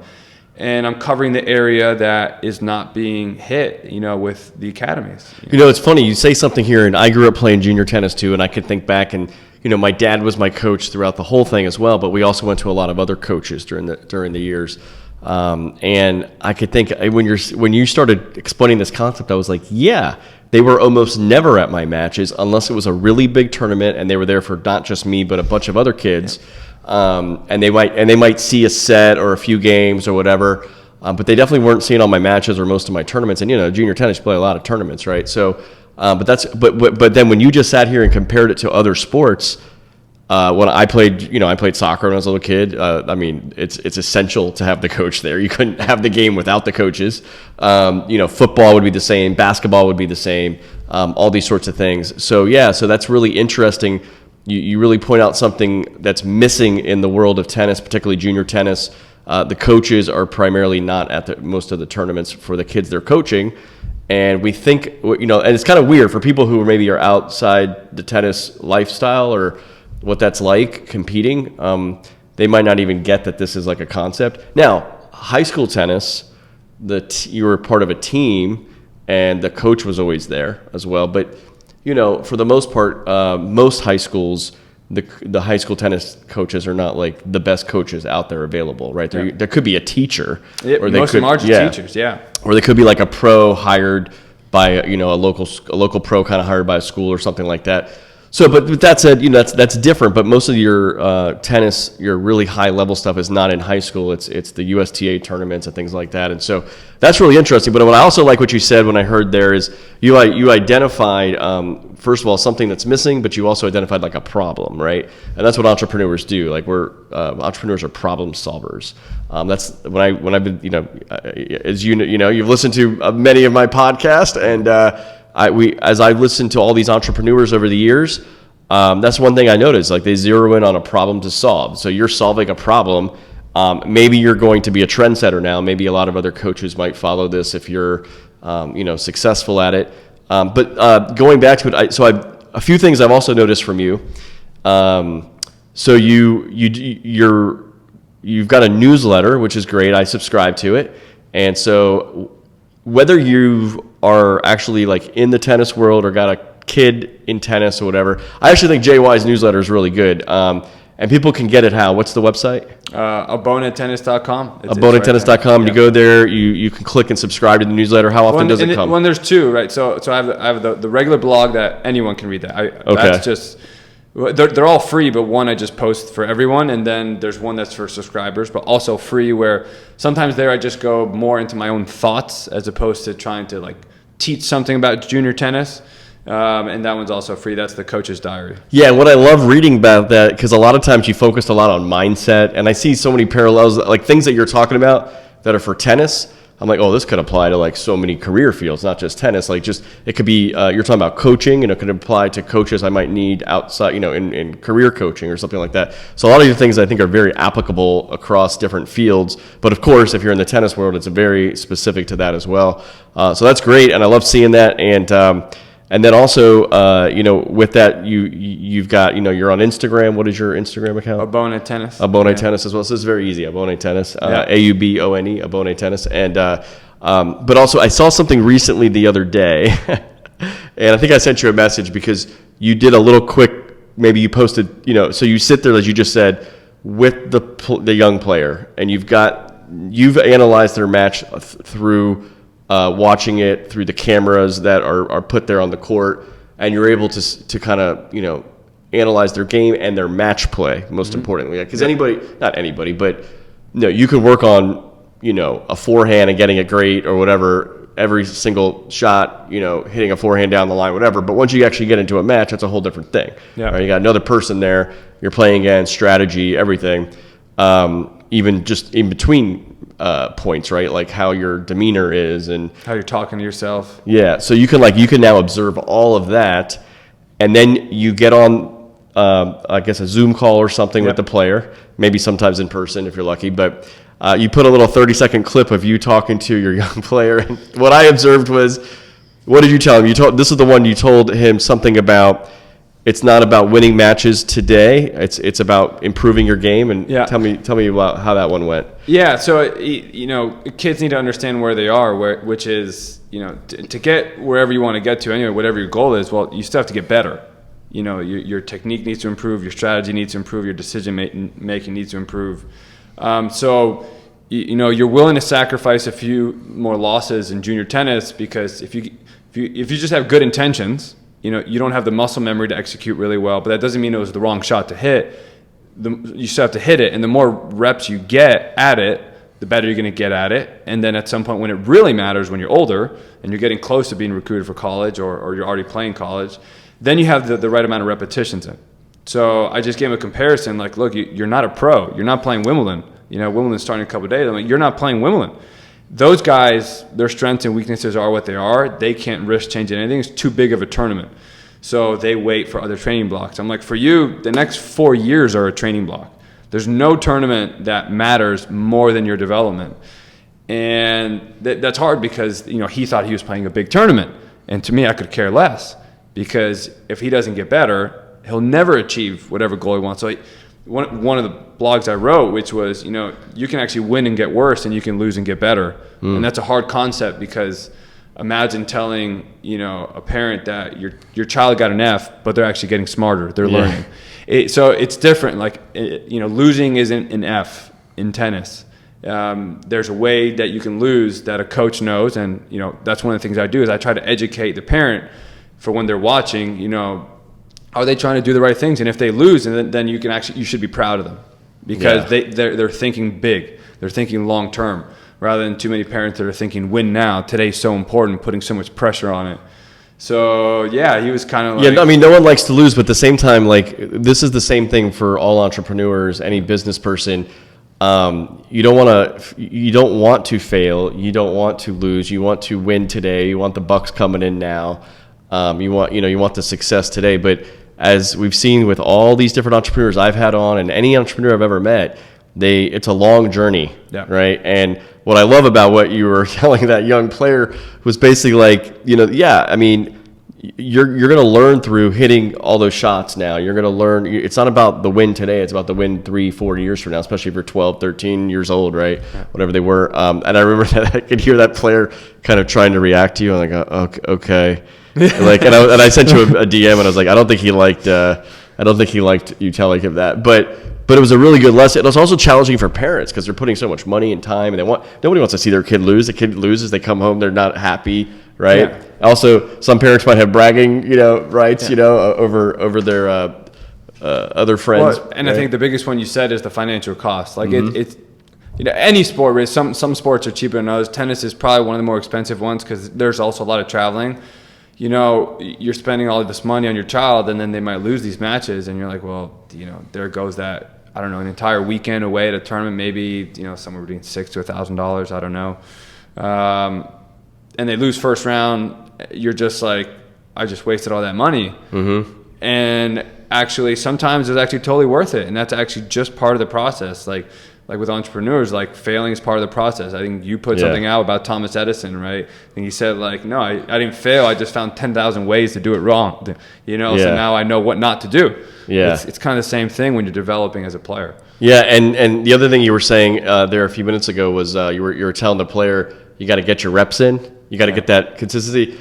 And I'm covering the area that is not being hit, with the academies.
It's funny. You say something here, and I grew up playing junior tennis too, and I could think back, and my dad was my coach throughout the whole thing as well, but we also went to a lot of other coaches during the years. And I could think when you started explaining this concept, I was like, yeah, they were almost never at my matches unless it was a really big tournament, and they were there for not just me but a bunch of other kids. Yeah. And they might see a set or a few games or whatever, but they definitely weren't seeing all my matches or most of my tournaments. And junior tennis, you play a lot of tournaments, right? So, but then when you just sat here and compared it to other sports, when I played soccer when I was a little kid. It's essential to have the coach there. You couldn't have the game without the coaches. Football would be the same, basketball would be the same, all these sorts of things. So that's really interesting. You really point out something that's missing in the world of tennis, particularly junior tennis. The coaches are primarily not at most of the tournaments for the kids they're coaching. And we think, and it's kind of weird for people who maybe are outside the tennis lifestyle or what that's like competing. They might not even get that this is like a concept. Now, high school tennis, you were part of a team and the coach was always there as well. But for the most part, most high schools, the high school tennis coaches are not like the best coaches out there available, right? There could be a teacher,
or most of them are just teachers,
or they could be like a pro hired by a local pro kind of hired by a school or something like that. So, but with that said, that's different. But most of your tennis, your really high level stuff is not in high school. It's the USTA tournaments and things like that. And so that's really interesting. But what I also like what you said when I heard there is you identified first of all something that's missing, but you also identified like a problem, right? And that's what entrepreneurs do. Like entrepreneurs are problem solvers. That's when I've been as you've listened to many of my podcasts and. As I listened to all these entrepreneurs over the years, that's one thing I noticed. Like they zero in on a problem to solve. So you're solving a problem. Maybe you're going to be a trendsetter now. Maybe a lot of other coaches might follow this if you're, successful at it. But going back to it, a few things I've also noticed from you. So you've got a newsletter, which is great. I subscribe to it, and so whether you are actually like in the tennis world or got a kid in tennis or whatever, I actually think JY's newsletter is really good. And people can get it how? What's the website?
AboneTennis.com.
AboneTennis.com. Right. You go there, you can click and subscribe to the newsletter. How often does it come?
When there's two, right? So I have the regular blog that anyone can read that.
Okay.
That's just, they're all free, but one I just post for everyone. And then there's one that's for subscribers, but also free where sometimes there I just go more into my own thoughts as opposed to trying to like teach something about junior tennis. And that one's also free. That's the Coach's Diary. Yeah,
what I love reading about that, because a lot of times you focused a lot on mindset, and I see so many parallels, like things that you're talking about that are for tennis. I'm like, oh, this could apply to like so many career fields, not just tennis. Like just, it could be, you're talking about coaching, and it could apply to coaches I might need outside, in career coaching or something like that. So a lot of your things I think are very applicable across different fields. But of course, if you're in the tennis world, it's very specific to that as well. So that's great, and I love seeing that. And then also, with that, you've got, you're on Instagram. What is your Instagram account?
Abone Tennis.
Abone Tennis as well. So this is very easy. Abone Tennis. AUBONE. Abone Tennis. And but also, I saw something recently the other day, and I think I sent you a message because you did a little quick. Maybe you posted. So you sit there, as you just said, with the young player, and you've analyzed their match through. Watching it through the cameras that are put there on the court, and you're able to kind of analyze their game and their match play most importantly, because not anybody, but you can work on a forehand and getting it great or whatever every single shot, hitting a forehand down the line, whatever. But once you actually get into a match, that's a whole different thing. Yeah, right? You got another person there, you're playing against, strategy, everything, even just in between. Points, right? Like how your demeanor is and
how you're talking to yourself.
Yeah. So you can now observe all of that, and then you get on, I guess, a Zoom call or something with the player, maybe sometimes in person if you're lucky. But you put a little 30-second clip of you talking to your young player. And what I observed was, what did you tell him? This is the one you told him something about. It's not about winning matches today. It's about improving your game. And tell me about how that one went.
Yeah. So kids need to understand where they are, which is to get wherever you want to get to anyway, whatever your goal is. Well, you still have to get better. Your technique needs to improve. Your strategy needs to improve. Your decision making needs to improve. So you're willing to sacrifice a few more losses in junior tennis because if you just have good intentions. You don't have the muscle memory to execute really well, but that doesn't mean it was the wrong shot to hit. You still have to hit it, and the more reps you get at it, the better you're going to get at it. And then at some point when it really matters, when you're older and you're getting close to being recruited for college or you're already playing college, then you have the right amount of repetitions in. So I just gave him a comparison, like, look, you're not a pro. You're not playing Wimbledon. Wimbledon's starting in a couple of days. I'm like, you're not playing Wimbledon. Those guys, their strengths and weaknesses are what they are. They can't risk changing anything. It's too big of a tournament. So they wait for other training blocks. I'm like, for you, the next 4 years are a training block. There's no tournament that matters more than your development. And that's hard because, he thought he was playing a big tournament. And to me, I could care less because if he doesn't get better, he'll never achieve whatever goal he wants. So one of the blogs I wrote, which was, you can actually win and get worse and you can lose and get better. And that's a hard concept because imagine telling, a parent that your child got an F, but they're actually getting smarter. They're learning. So it's different. Like, losing isn't an F in tennis. There's a way that you can lose that a coach knows. And, that's one of the things I do is I try to educate the parent for when they're watching, are they trying to do the right things? And if they lose, and then you should be proud of them because they're thinking big. They're thinking long term rather than too many parents that are thinking win now. Today's so important, putting so much pressure on it. So he was kind of like,
no one likes to lose, but at the same time, like, this is the same thing for all entrepreneurs, any business person. You don't want to fail. You don't want to lose. You want to win today. You want the bucks coming in now. You want the success today, but as we've seen with all these different entrepreneurs I've had on and any entrepreneur I've ever met, it's a long journey, right? And what I love about what you were telling that young player was basically like, you're going to learn through hitting all those shots now. You're going to learn. It's not about the win today. It's about the win 3-4 years from now, especially if you're 12, 13 years old, right? Whatever they were. And I remember that I could hear that player kind of trying to react to you. I'm like, okay. Like, and I sent you a DM, and I was like, I don't think he liked you telling him that, but it was a really good lesson. It was also challenging for parents because they're putting so much money and time, and nobody wants to see their kid lose. The kid loses, they come home, they're not happy, right? Yeah. Also, some parents might have bragging, rights, over their other friends.
Well, and right? I think the biggest one you said is the financial cost. Like it's. Any sport, right? Some sports are cheaper than others. Tennis is probably one of the more expensive ones because there's also a lot of traveling. You're spending all of this money on your child and then they might lose these matches and you're like, well, there goes that, I don't know, an entire weekend away at a tournament, maybe, somewhere between $600 to $1,000, I don't know. And they lose first round, you're just like, I just wasted all that money. Mm-hmm. And actually, sometimes it's actually totally worth it. And that's actually just part of the process. Like with entrepreneurs, like failing is part of the process. I think you put something out about Thomas Edison, right? And he said like, no, I didn't fail. I just found 10,000 ways to do it wrong. So now I know what not to do. Yeah. It's kind of the same thing when you're developing as a player.
Yeah. And the other thing you were saying there a few minutes ago was you were telling the player, you got to get your reps in. You got to get that consistency.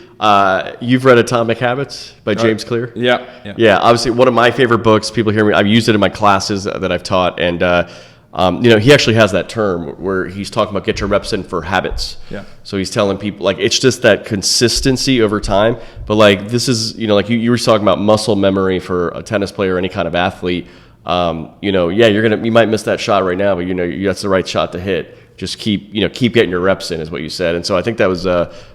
You've read Atomic Habits by James Clear? Yeah. Obviously one of my favorite books. People hear me. I've used it in my classes that I've taught. And, he actually has that term where he's talking about get your reps in for habits. Yeah. So he's telling people like it's just that consistency over time. But like this is like you were talking about muscle memory for a tennis player or any kind of athlete. You might miss that shot right now, but that's the right shot to hit. Just keep getting your reps in is what you said. And so I think that was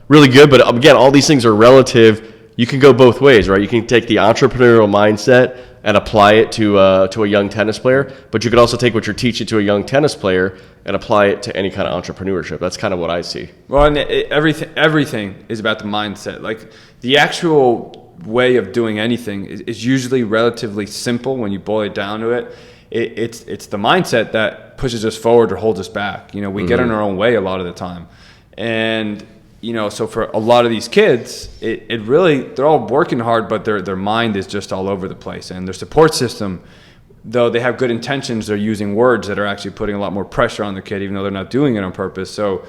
really good. But again, all these things are relative. You can go both ways, right? You can take the entrepreneurial mindset and apply it to a young tennis player, but you could also take what you're teaching to a young tennis player and apply it to any kind of entrepreneurship. That's kind of what I see.
Well, and everything is about the mindset. Like the actual way of doing anything is usually relatively simple when you boil it down to it. it's the mindset that pushes us forward or holds us back. You know, we get in our own way a lot of the time. And, you know, so for a lot of these kids, it really, they're all working hard, but their mind is just all over the place. And their support system, though they have good intentions, they're using words that are actually putting a lot more pressure on the kid, even though they're not doing it on purpose. So,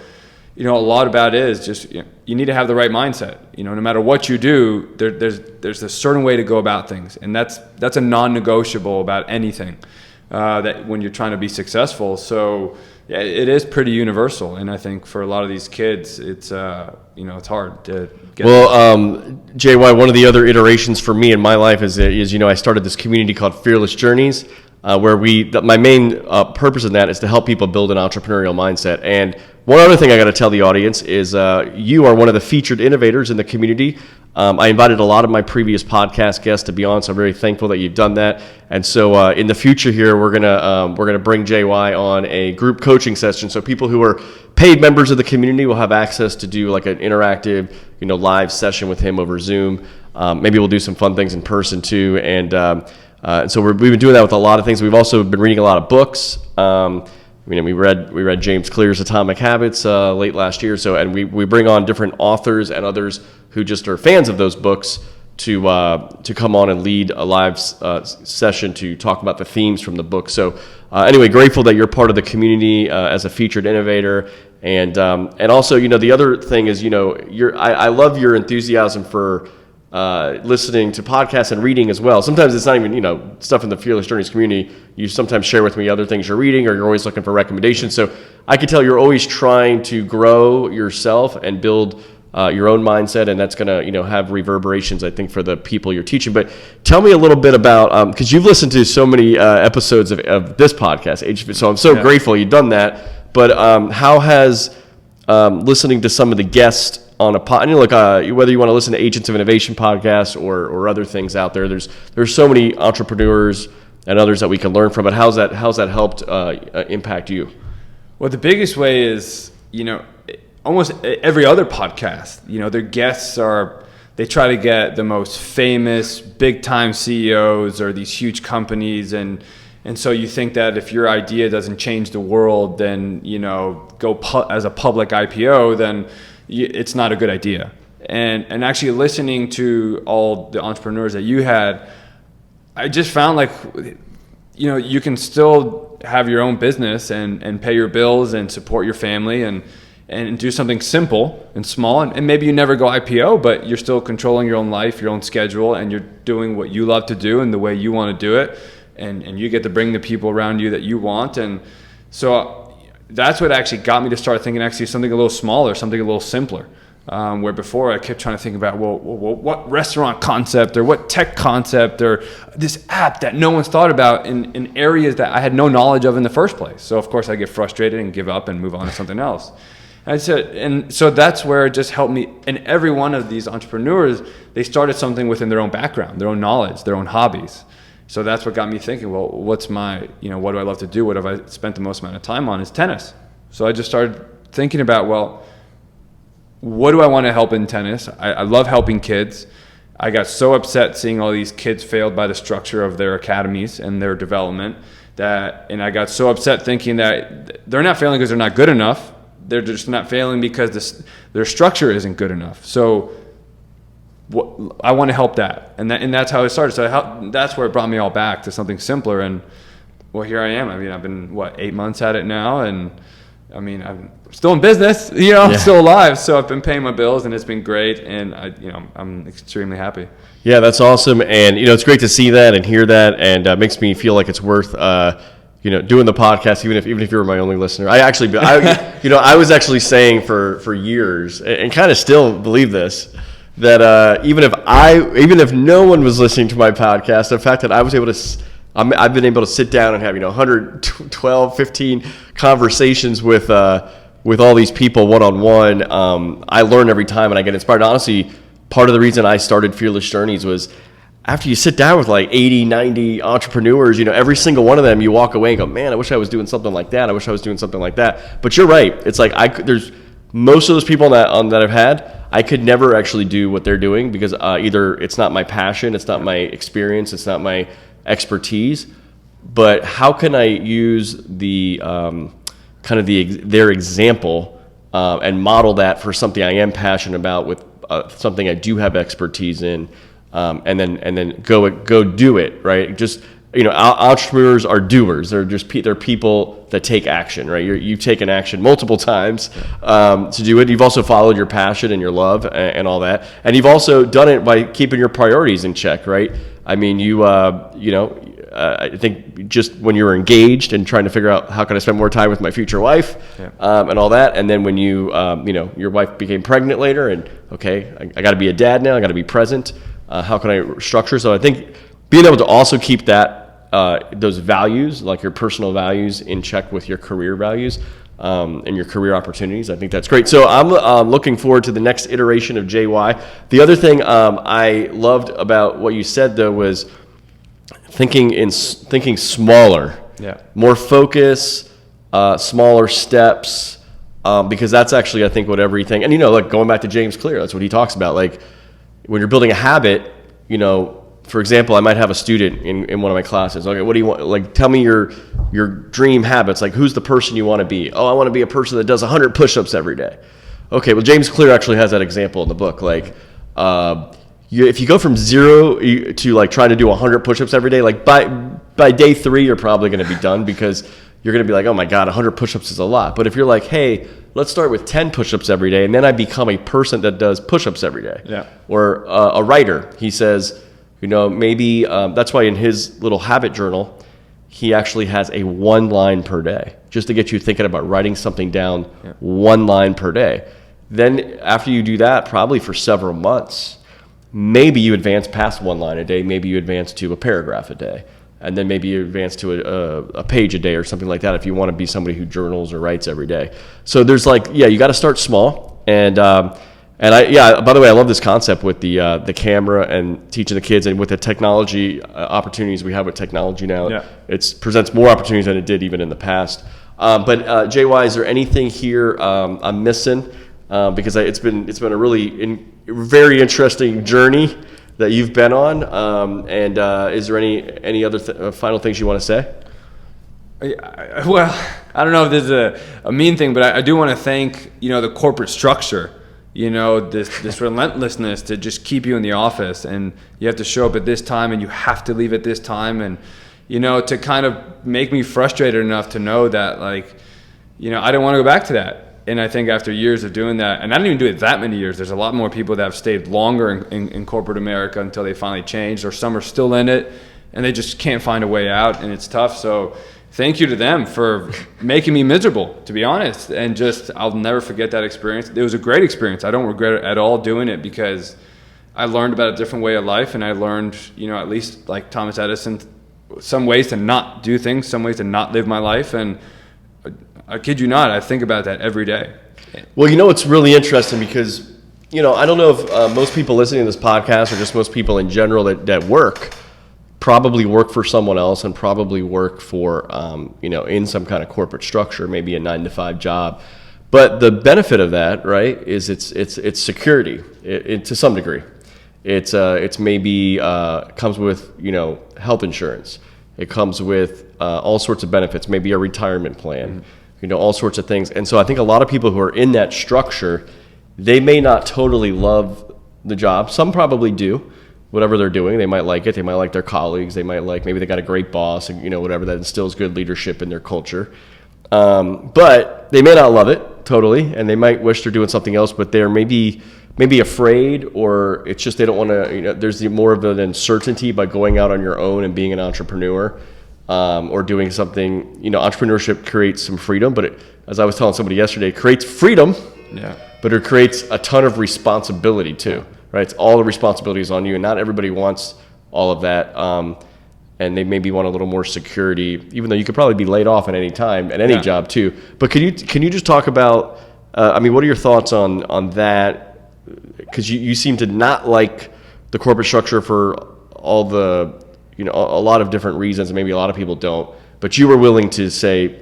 you know, a lot about it is just, you know, you need to have the right mindset. You know, no matter what you do, there's a certain way to go about things. And that's a non-negotiable about anything that when you're trying to be successful. So yeah, it is pretty universal. And I think for a lot of these kids, it's, you know, it's hard to get.
Well, JY, one of the other iterations for me in my life is, you know, I started this community called Fearless Journeys, where my main purpose in that is to help people build an entrepreneurial mindset. And one other thing I got to tell the audience is you are one of the featured innovators in the community. I invited a lot of my previous podcast guests to be on, so I'm very thankful that you've done that. And so in the future here, we're gonna bring JY on a group coaching session. So people who are paid members of the community will have access to do like an interactive, you know, live session with him over Zoom. Maybe we'll do some fun things in person too. And so we've been doing that with a lot of things. We've also been reading a lot of books. I mean, we read James Clear's Atomic Habits late last year. So, and we bring on different authors and others who just are fans of those books to come on and lead a live session to talk about the themes from the book. So, anyway, grateful that you're part of the community as a featured innovator, and also, you know, the other thing is, you know, I love your enthusiasm for listening to podcasts and reading as well. Sometimes it's not even, you know, stuff in the Fearless Journeys community. You sometimes share with me other things you're reading, or you're always looking for recommendations. So I can tell you're always trying to grow yourself and build your own mindset, and that's going to, you know, have reverberations, I think, for the people you're teaching. But tell me a little bit about, because you've listened to so many episodes of this podcast, so I'm so grateful you've done that. But how has listening to some of the guests on a pod, you know, like whether you want to listen to Agents of Innovation podcasts or other things out there, there's so many entrepreneurs and others that we can learn from. But how's that helped impact you?
Well, the biggest way is, you know, almost every other podcast, you know, their guests they try to get the most famous big time CEOs or these huge companies, and so you think that if your idea doesn't change the world, then, you know, go as a public IPO, then it's not a good idea. And actually listening to all the entrepreneurs that you had, I just found, like, you know, you can still have your own business and pay your bills and support your family and do something simple and small, and maybe you never go IPO, but you're still controlling your own life, your own schedule, and you're doing what you love to do and the way you want to do it, and you get to bring the people around you that you want. And so that's what actually got me to start thinking actually something a little smaller, something a little simpler. Where before I kept trying to think about, well, what restaurant concept or what tech concept or this app that no one's thought about in areas that I had no knowledge of in the first place. So of course I get frustrated and give up and move on to something else. And so that's where it just helped me. And every one of these entrepreneurs, they started something within their own background, their own knowledge, their own hobbies. So that's what got me thinking, well, what do I love to do? What have I spent the most amount of time on is tennis. So I just started thinking about, well, what do I want to help in tennis? I love helping kids. I got so upset seeing all these kids failed by the structure of their academies and their development and I got so upset thinking that they're not failing because they're not good enough. They're just not failing because their structure isn't good enough. So I want to help that. And that's how it started. So that's where it brought me all back to something simpler. And well, here I am. I mean, I've been 8 months at it now, and I mean, I'm still in business, you know, I'm still alive. So I've been paying my bills, and it's been great. And I'm extremely happy. Yeah,
that's awesome. And, you know, it's great to see that and hear that, and makes me feel like it's worth, doing the podcast, even if you're my only listener. I was actually saying for years, and kind of still believe this, that even if no one was listening to my podcast, the fact that I've been able to sit down and have 112, 15 conversations with all these people one-on-one. I learn every time and I get inspired. Honestly, part of the reason I started Fearless Journeys was after you sit down with like 80, 90 entrepreneurs, every single one of them, you walk away and go, man, I wish I was doing something like that. I wish I was doing something like that. But you're right. It's like there's most of those people that I've had, I could never actually do what they're doing because either it's not my passion, it's not my experience, it's not my expertise, but how can I use the their example and model that for something I am passionate about with something I do have expertise in, and then go do it, right? Just, entrepreneurs are doers. They're people that take action, right? You've taken action multiple times to do it. You've also followed your passion and your love and all that, and you've also done it by keeping your priorities in check, right? I mean, I think just when you were engaged and trying to figure out how can I spend more time with my future wife, and all that, and then when your wife became pregnant later, and okay, I got to be a dad now. I got to be present. How can I structure? So I think being able to also keep those values, like your personal values, in check with your career values and your career opportunities, I think that's great. So I'm looking forward to the next iteration of JY. The other thing I loved about what you said, though, was thinking smaller, more focus, smaller steps, because that's actually, I think, what everything. And going back to James Clear, that's what he talks about. Like when you're building a habit, for example, I might have a student in one of my classes. Okay, what do you want? Like, tell me your dream habits. Like, who's the person you want to be? Oh, I want to be a person that does 100 push-ups every day. Okay, well, James Clear actually has that example in the book. Like, if you go from 0 to like trying to do 100 push-ups every day, like by day 3, you're probably going to be done, because you're going to be like, oh my God, 100 push-ups is a lot. But if you're like, hey, let's start with 10 push-ups every day, and then I become a person that does push-ups every day.
Yeah.
Or a writer, he says, maybe that's why in his little habit journal, he actually has a 1 line per day, just to get you thinking about writing something down, 1 line per day. Then after you do that, probably for several months, maybe you advance past 1 line a day. Maybe you advance to a paragraph a day. And then maybe you advance to a page a day or something like that if you want to be somebody who journals or writes every day. So there's you got to start small. And by the way, I love this concept with the camera and teaching the kids, and with the technology opportunities we have with technology now. Yeah. It presents more opportunities than it did even in the past. But JY, is there anything here I'm missing? Because it's been a really very interesting journey that you've been on. And is there any other final things you want to say?
Well, I don't know if this is a mean thing, but I do want to thank the corporate structure. This relentlessness to just keep you in the office, and you have to show up at this time, and you have to leave at this time, and to kind of make me frustrated enough to know that I don't want to go back to that. And I think after years of doing that, and I didn't even do it that many years, there's a lot more people that have stayed longer in corporate America until they finally changed, or some are still in it and they just can't find a way out, and it's tough. So thank you to them for making me miserable, to be honest. And I'll never forget that experience. It was a great experience. I don't regret it at all doing it, because I learned about a different way of life, and I learned, at least like Thomas Edison, some ways to not do things, some ways to not live my life. And I kid you not, I think about that every day.
Well, it's really interesting because, I don't know if most people listening to this podcast, or just most people in general that probably work for someone else, and probably work for, in some kind of corporate structure, maybe a 9-to-5 job. But the benefit of that, right, is it's security to some degree. It's maybe comes with, health insurance. It comes with all sorts of benefits, maybe a retirement plan. Mm-hmm. All sorts of things. And so I think a lot of people who are in that structure, they may not totally love the job. Some probably do, whatever they're doing. They might like it. They might like their colleagues. They might maybe they got a great boss, and whatever, that instills good leadership in their culture. But they may not love it totally, and they might wish they're doing something else, but they're maybe afraid, or it's just they don't want to, there's more of an uncertainty by going out on your own and being an entrepreneur. Or doing something, entrepreneurship creates some freedom, but as I was telling somebody yesterday, it creates freedom, but it creates a ton of responsibility too, right? It's all the responsibilities on you, and not everybody wants all of that, and they maybe want a little more security, even though you could probably be laid off at any time, at any job too. But can you just talk about, what are your thoughts on that? Because you seem to not like the corporate structure for all the, a lot of different reasons, and maybe a lot of people don't, but you were willing to say,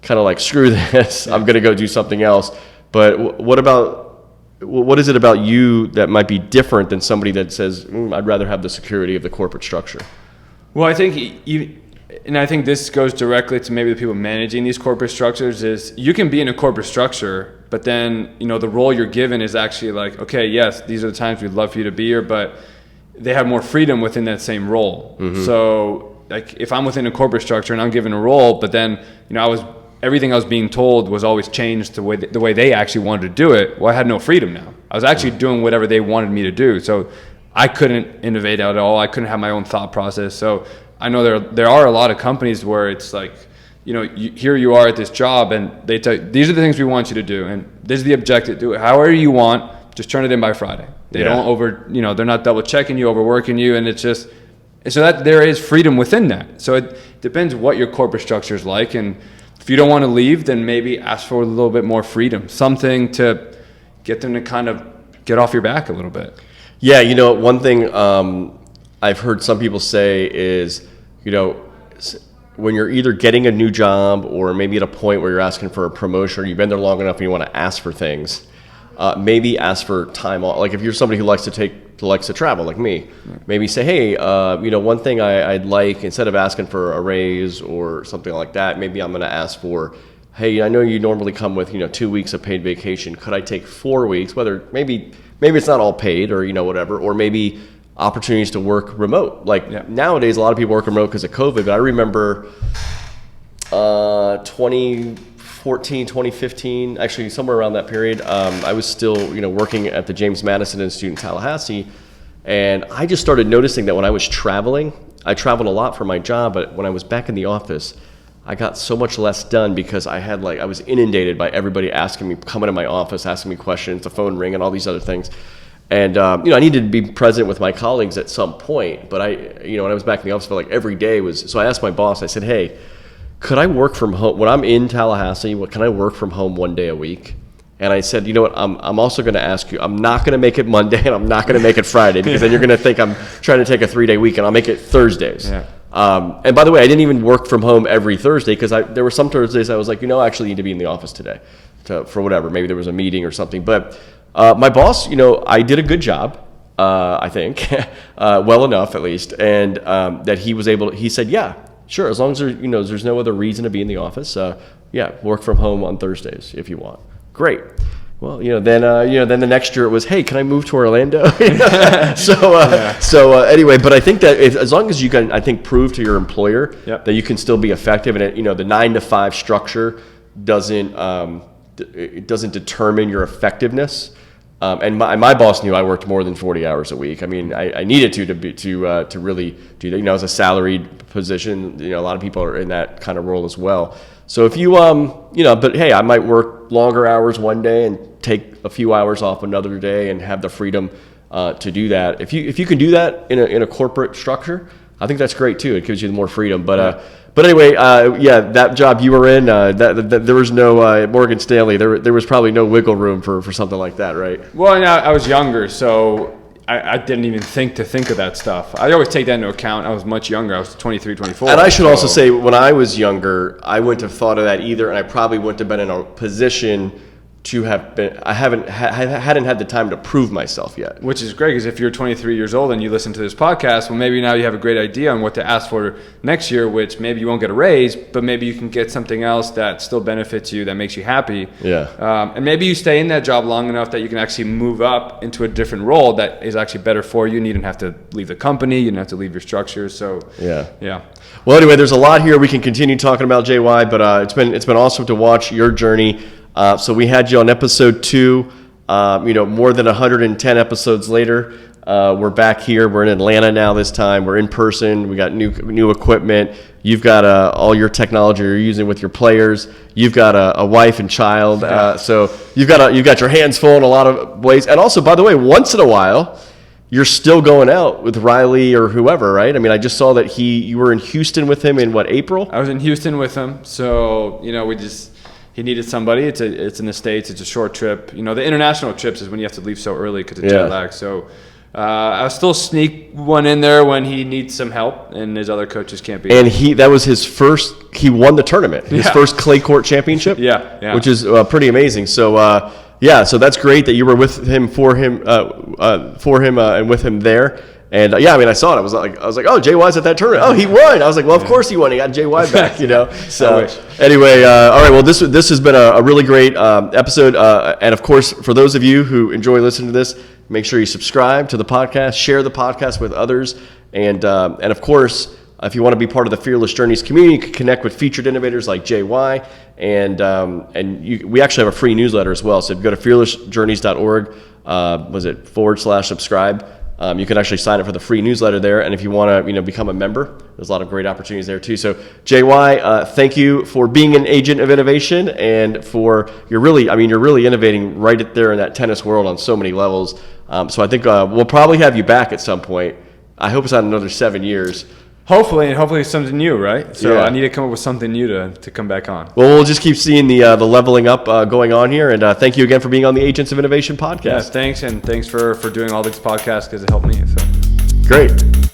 kind of like, screw this, I'm going to go do something else. But what is it about you that might be different than somebody that says, I'd rather have the security of the corporate structure?
Well, I think and I think this goes directly to maybe the people managing these corporate structures, is you can be in a corporate structure, but then, the role you're given is actually like, okay, yes, these are the times we'd love for you to be here, but they have more freedom within that same role. So like if I'm within a corporate structure and I'm given a role, but then, everything I was being told was always changed the way they actually wanted to do it. Well, I had no freedom now. I was actually doing whatever they wanted me to do. So I couldn't innovate at all. I couldn't have my own thought process. So I know there are a lot of companies where it's like, here you are at this job and they tell you, these are the things we want you to do. And this is the objective. Do it however you want. Just turn it in by Friday. They don't they're not double checking you, overworking you. And it's just, so that there is freedom within that. So it depends what your corporate structure is like. And if you don't want to leave, then maybe ask for a little bit more freedom, something to get them to kind of get off your back a little bit.
Yeah, one thing I've heard some people say is, when you're either getting a new job or maybe at a point where you're asking for a promotion or you've been there long enough and you want to ask for things, maybe ask for time off. Like if you're somebody who likes to travel like me, maybe say, hey, one thing I'd like, instead of asking for a raise or something like that, maybe I'm going to ask for, hey, I know you normally come with 2 weeks of paid vacation. Could I take 4 weeks? Whether maybe it's not all paid or whatever, or maybe opportunities to work remote. Like nowadays, a lot of people work remote because of COVID. But I remember 2014, 2015, actually somewhere around that period, I was still working at the James Madison Institute in Tallahassee, and I just started noticing that when I was traveling, I traveled a lot for my job, but when I was back in the office, I got so much less done because I was inundated by everybody coming to my office, asking me questions, the phone ring, and all these other things. And I needed to be present with my colleagues at some point, but when I was back in the office, I felt like every day was. So I asked my boss. I said, "Hey, could I work from home when I'm in Tallahassee? Can I work from home 1 day a week?" And I said, "You know what? I'm also going to ask you. I'm not going to make it Monday, and I'm not going to make it Friday because then you're going to think I'm trying to take a 3-day week, and I'll make it Thursdays." Yeah. And by the way, I didn't even work from home every Thursday because there were some Thursdays I was like, I actually need to be in the office today for whatever. Maybe there was a meeting or something. But my boss, I did a good job, I think, well enough at least, and that he said, yeah, sure, as long as there's no other reason to be in the office, work from home on Thursdays if you want. Great. Well, then the next year it was, hey, can I move to Orlando? So anyway, but I think that as long as you can, I think, prove to your employer that you can still be effective, and the 9-to-5 structure doesn't determine your effectiveness. And my boss knew I worked more than 40 hours a week. I mean, I needed to really do that. As a salaried position, a lot of people are in that kind of role as well. So if you, but hey, I might work longer hours one day and take a few hours off another day and have the freedom to do that. If you can do that in a corporate structure, I think that's great too. It gives you more freedom. But anyway, that job you were in, there was no Morgan Stanley. There was probably no wiggle room for something like that, right?
Well, I was younger, so I didn't even think of that stuff. I always take that into account. I was much younger. I was 23, 24.
And I should also say, when I was younger, I wouldn't have thought of that either, and I probably wouldn't have been in a position to have been. I hadn't had the time to prove myself yet.
Which is great, because if you're 23 years old and you listen to this podcast, well, maybe now you have a great idea on what to ask for next year, which maybe you won't get a raise, but maybe you can get something else that still benefits you, that makes you happy.
Yeah.
And maybe you stay in that job long enough that you can actually move up into a different role that is actually better for you. You didn't have to leave the company. You didn't have to leave your structure. So yeah.
Well, anyway, there's a lot here we can continue talking about, JY, but it's been awesome to watch your journey. So we had you on episode 2, more than 110 episodes later. We're back here. We're in Atlanta now this time. We're in person. We got new equipment. You've got all your technology you're using with your players. You've got a wife and child. So you've got your hands full in a lot of ways. And also, by the way, once in a while, you're still going out with Reilly or whoever, right? I mean, I just saw that you were in Houston with him in April?
I was in Houston with him. So, he needed somebody. It's in the States. It's a short trip. The international trips is when you have to leave so early because of jet lag. So I'll still sneak one in there when he needs some help and his other coaches can't be.
And that was his first. He won the tournament, his first clay court championship.
Yeah.
Which is pretty amazing. So so that's great that you were with him, for him, and with him there. And yeah, I mean, I saw it. I was like, oh, JY's at that tournament. Oh, he won. I was like, well, of course he won. He got JY back, you know. So anyway, all right. Well, this has been a really great episode. And of course, for those of you who enjoy listening to this, make sure you subscribe to the podcast, share the podcast with others, and of course, if you want to be part of the Fearless Journeys community, you can connect with featured innovators like JY, and we actually have a free newsletter as well. So if you go to fearlessjourneys.org, /subscribe. You can actually sign up for the free newsletter there, and if you want to, become a member, there's a lot of great opportunities there too. So, JY, thank you for being an agent of innovation, and you're really innovating right there in that tennis world on so many levels. So I think we'll probably have you back at some point. I hope it's not another 7 years.
Hopefully it's something new, right? So
yeah.
I need to come up with something new to come back on.
Well, we'll just keep seeing the leveling up going on here. And thank you again for being on the Agents of Innovation podcast.
Yeah, thanks. And thanks for doing all these podcasts because it helped me. So.
Great.